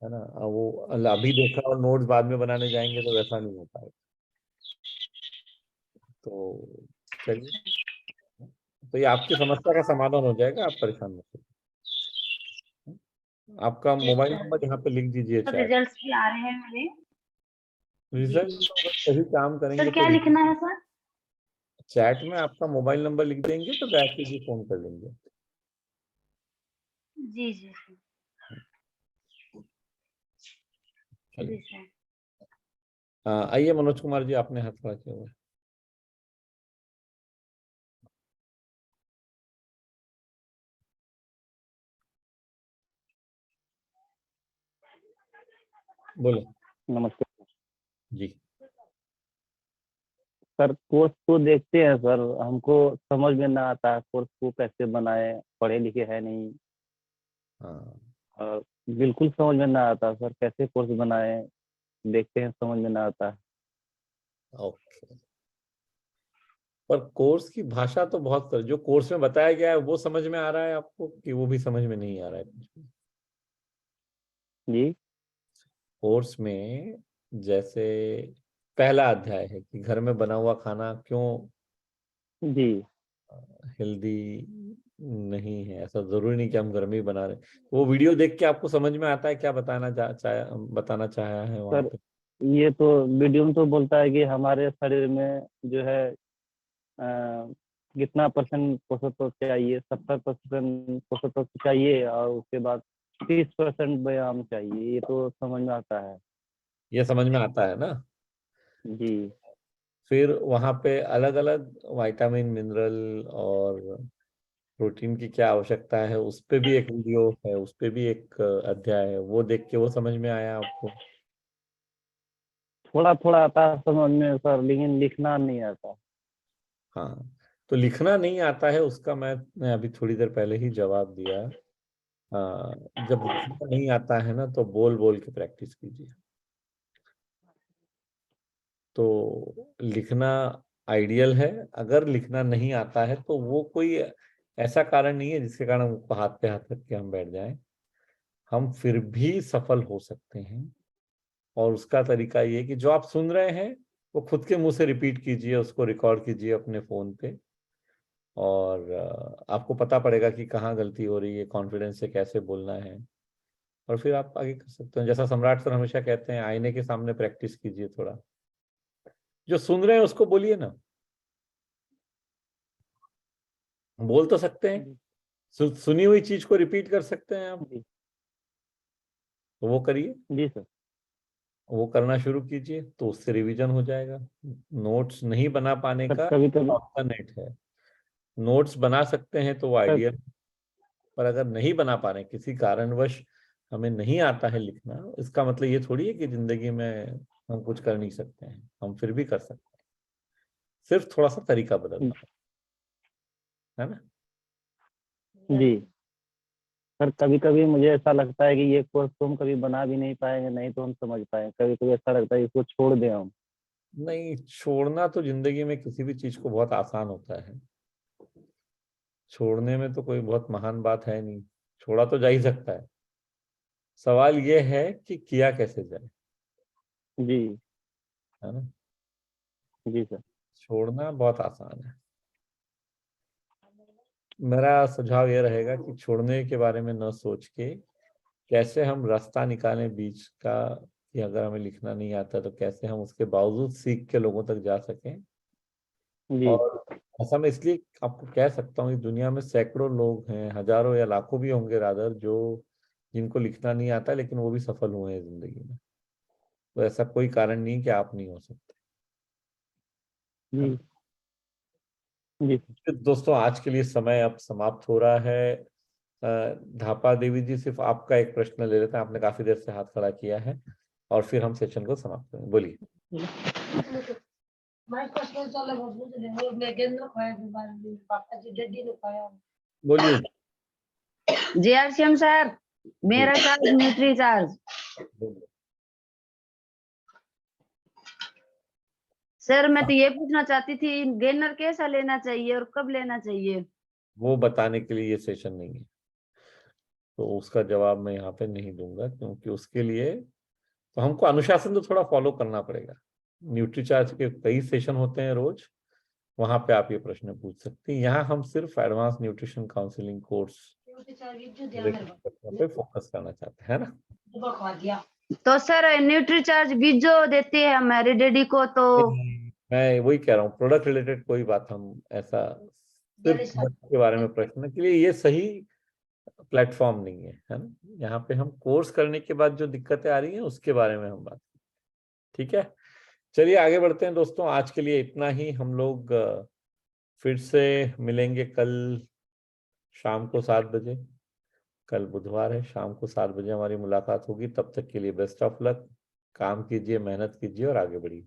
है ना। अब वो अभी देखा और नोट्स बाद में बनाने जाएंगे तो वैसा नहीं हो पाएगा। तो चलिए, तो ये आपकी समस्या का समाधान हो जाएगा, आप परेशान मत होइए। आपका ठीक मोबाइल सर। नंबर यहाँ पे लिख दीजिए सर चैट। रिजल्ट्स भी आ रहे हैं मेरे। जी रिजल्ट तो अगर सही काम करेंगे सर तो क्या लिखना है सर? चैट में आपका मोबाइल नंबर लिख देंगे तो गायत्री जी फोन कर लेंगे। जी जी सर। जी चलिए, सर। आइए मनोज कुमार जी, आपने हाथ खड़ा किया हुआ है। बोलो। नमस्ते जी। सर। कोर्स को देखते हैं सर, हमको समझ में ना आता है कोर्स को कैसे बनाए, पढ़े लिखे है नहीं हाँ, और बिल्कुल समझ में ना आता सर, कैसे कोर्स बनाए, देखते हैं समझ में ना आता। ओके। पर कोर्स की भाषा तो बहुत जो कोर्स में बताया गया है वो समझ में आ रहा है आपको, कि वो भी समझ में नहीं आ रहा है कुछ भी? जी कोर्स में जैसे पहला अध्याय है कि घर में बना हुआ खाना क्यों जी हेल्दी नहीं है, ऐसा जरूरी नहीं कि हम घर में ही बना रहे हैं। वो वीडियो देख के आपको समझ में आता है क्या बताना चाहा है वहां सर, पे? ये तो वीडियो में तो बोलता है कि हमारे शरीर में जो है कितना परसेंट पोषक तत्व चाहिए, 70% पोषक तत्व चाहिए और उसके बाद 30% व्यायाम चाहिए, ये तो समझ में आता है। ये समझ में आता है ना। जी फिर वहां पे अलग अलग विटामिन मिनरल और प्रोटीन की क्या आवश्यकता है उस पे भी एक वीडियो है, उस पे भी एक अध्याय है, वो देख के वो समझ में आया आपको? थोड़ा थोड़ा आता है समझ में सर, लेकिन लिखना नहीं आता। हाँ, तो लिखना नहीं आता है उसका मैंने अभी थोड़ी देर पहले ही जवाब दिया। जब लिखना नहीं आता है ना तो बोल बोल के प्रैक्टिस कीजिए। तो लिखना आइडियल है। अगर लिखना नहीं आता है तो वो कोई ऐसा कारण नहीं है जिसके कारण हमको हाथ पे हाथ रख के हम बैठ जाएं। हम फिर भी सफल हो सकते हैं। और उसका तरीका ये है कि जो आप सुन रहे हैं वो खुद के मुंह से रिपीट कीजिए, उसको रिकॉर्ड कीजिए अपने फोन पे। और आपको पता पड़ेगा कि कहाँ गलती हो रही है, कॉन्फिडेंस से कैसे बोलना है। और फिर आप आगे कर सकते हो। जैसा सम्राट सर हमेशा कहते हैं, आईने के सामने प्रैक्टिस कीजिए थोड़ा। जो सुन रहे हैं उसको बोलिए ना, बोल तो सकते हैं। जी सुनी हुई चीज को रिपीट कर सकते हैं आप, जी तो वो करिए। जी सर। वो करना शुरू कीजिए तो उससे रिवीजन हो जाएगा। नोट्स नहीं बना पाने सर का कभी कभी ऑप्शनेट है। नोट्स बना सकते हैं तो वो सर आइडियल। पर अगर नहीं बना पा रहे, किसी कारणवश हमें नहीं आता है लिखना, इसका मतलब ये थोड़ी है कि जिंदगी में हम कुछ कर नहीं सकते हैं। हम फिर भी कर सकते हैं, सिर्फ थोड़ा सा तरीका बदलना है ना। जी सर, कभी कभी मुझे ऐसा लगता है कि ये कोर्स तो हम कभी बना भी नहीं पाएंगे, नहीं तो हम समझ पाएंगे। कभी कभी ऐसा लगता है इसको छोड़ दें हम। नहीं, छोड़ना तो जिंदगी में किसी भी चीज को बहुत आसान होता है। छोड़ने में तो कोई बहुत महान बात है नहीं, छोड़ा तो जा ही सकता है। सवाल ये है कि किया कैसे जाए, जी है ना। जी सर। छोड़ना बहुत आसान है। मेरा सुझाव ये रहेगा कि छोड़ने के बारे में न सोच के कैसे हम रास्ता निकालें बीच का, कि अगर हमें लिखना नहीं आता तो कैसे हम उसके बावजूद सीख के लोगों तक जा सकें। जी और ऐसा मैं इसलिए आपको कह सकता हूँ कि दुनिया में सैकड़ों लोग हैं, हजारों या लाखों भी होंगे रादर, जो जिनको लिखना नहीं आता लेकिन वो भी सफल हुए हैं जिंदगी में। तो ऐसा कोई कारण नहीं कि आप नहीं हो सकते, है जी ना। जी तो दोस्तों, आज के लिए समय अब समाप्त हो रहा है। धापा देवी जी, सिर्फ आपका एक प्रश्न ले लेते हैं, आपने काफी देर से हाथ खड़ा किया है, और फिर हम सेशन को समाप्त करेंगे। बोलिए। बोलिए। JRCM सर, मेरा चार्ज न्यूट्री चार्ज सर, मैं तो ये पूछना चाहती थी गेनर कैसा लेना चाहिए और कब लेना चाहिए? वो बताने के लिए ये सेशन नहीं है, तो उसका जवाब मैं यहाँ पे नहीं दूंगा, क्योंकि उसके लिए तो हमको अनुशासन तो थोड़ा फॉलो करना पड़ेगा। न्यूट्रीचार्ज के कई सेशन होते हैं रोज, वहां पे आप ये प्रश्न पूछ सकते हैं। यहाँ हम सिर्फ एडवांस न्यूट्रिशन काउंसलिंग कोर्स पे फोकस करना चाहते हैं ना। तो सर न्यूट्री चार्ज बीजो देते हैं हमारे डैडी को, तो मैं वही कह रहा हूँ, प्रोडक्ट रिलेटेड कोई बात हम ऐसा सिर्फ के बारे में प्रश्न के लिए ये सही प्लेटफॉर्म नहीं है ना। यहाँ पे हम कोर्स करने के बाद जो दिक्कतें आ रही हैं उसके बारे में हम बात, ठीक है। चलिए आगे बढ़ते हैं दोस्तों, आज के लिए इतना ही। हम लोग फिर से मिलेंगे कल शाम को 7 बजे। कल बुधवार है, शाम को 7 बजे हमारी मुलाकात होगी। तब तक के लिए बेस्ट ऑफ लक, काम कीजिए, मेहनत कीजिए और आगे बढ़िए।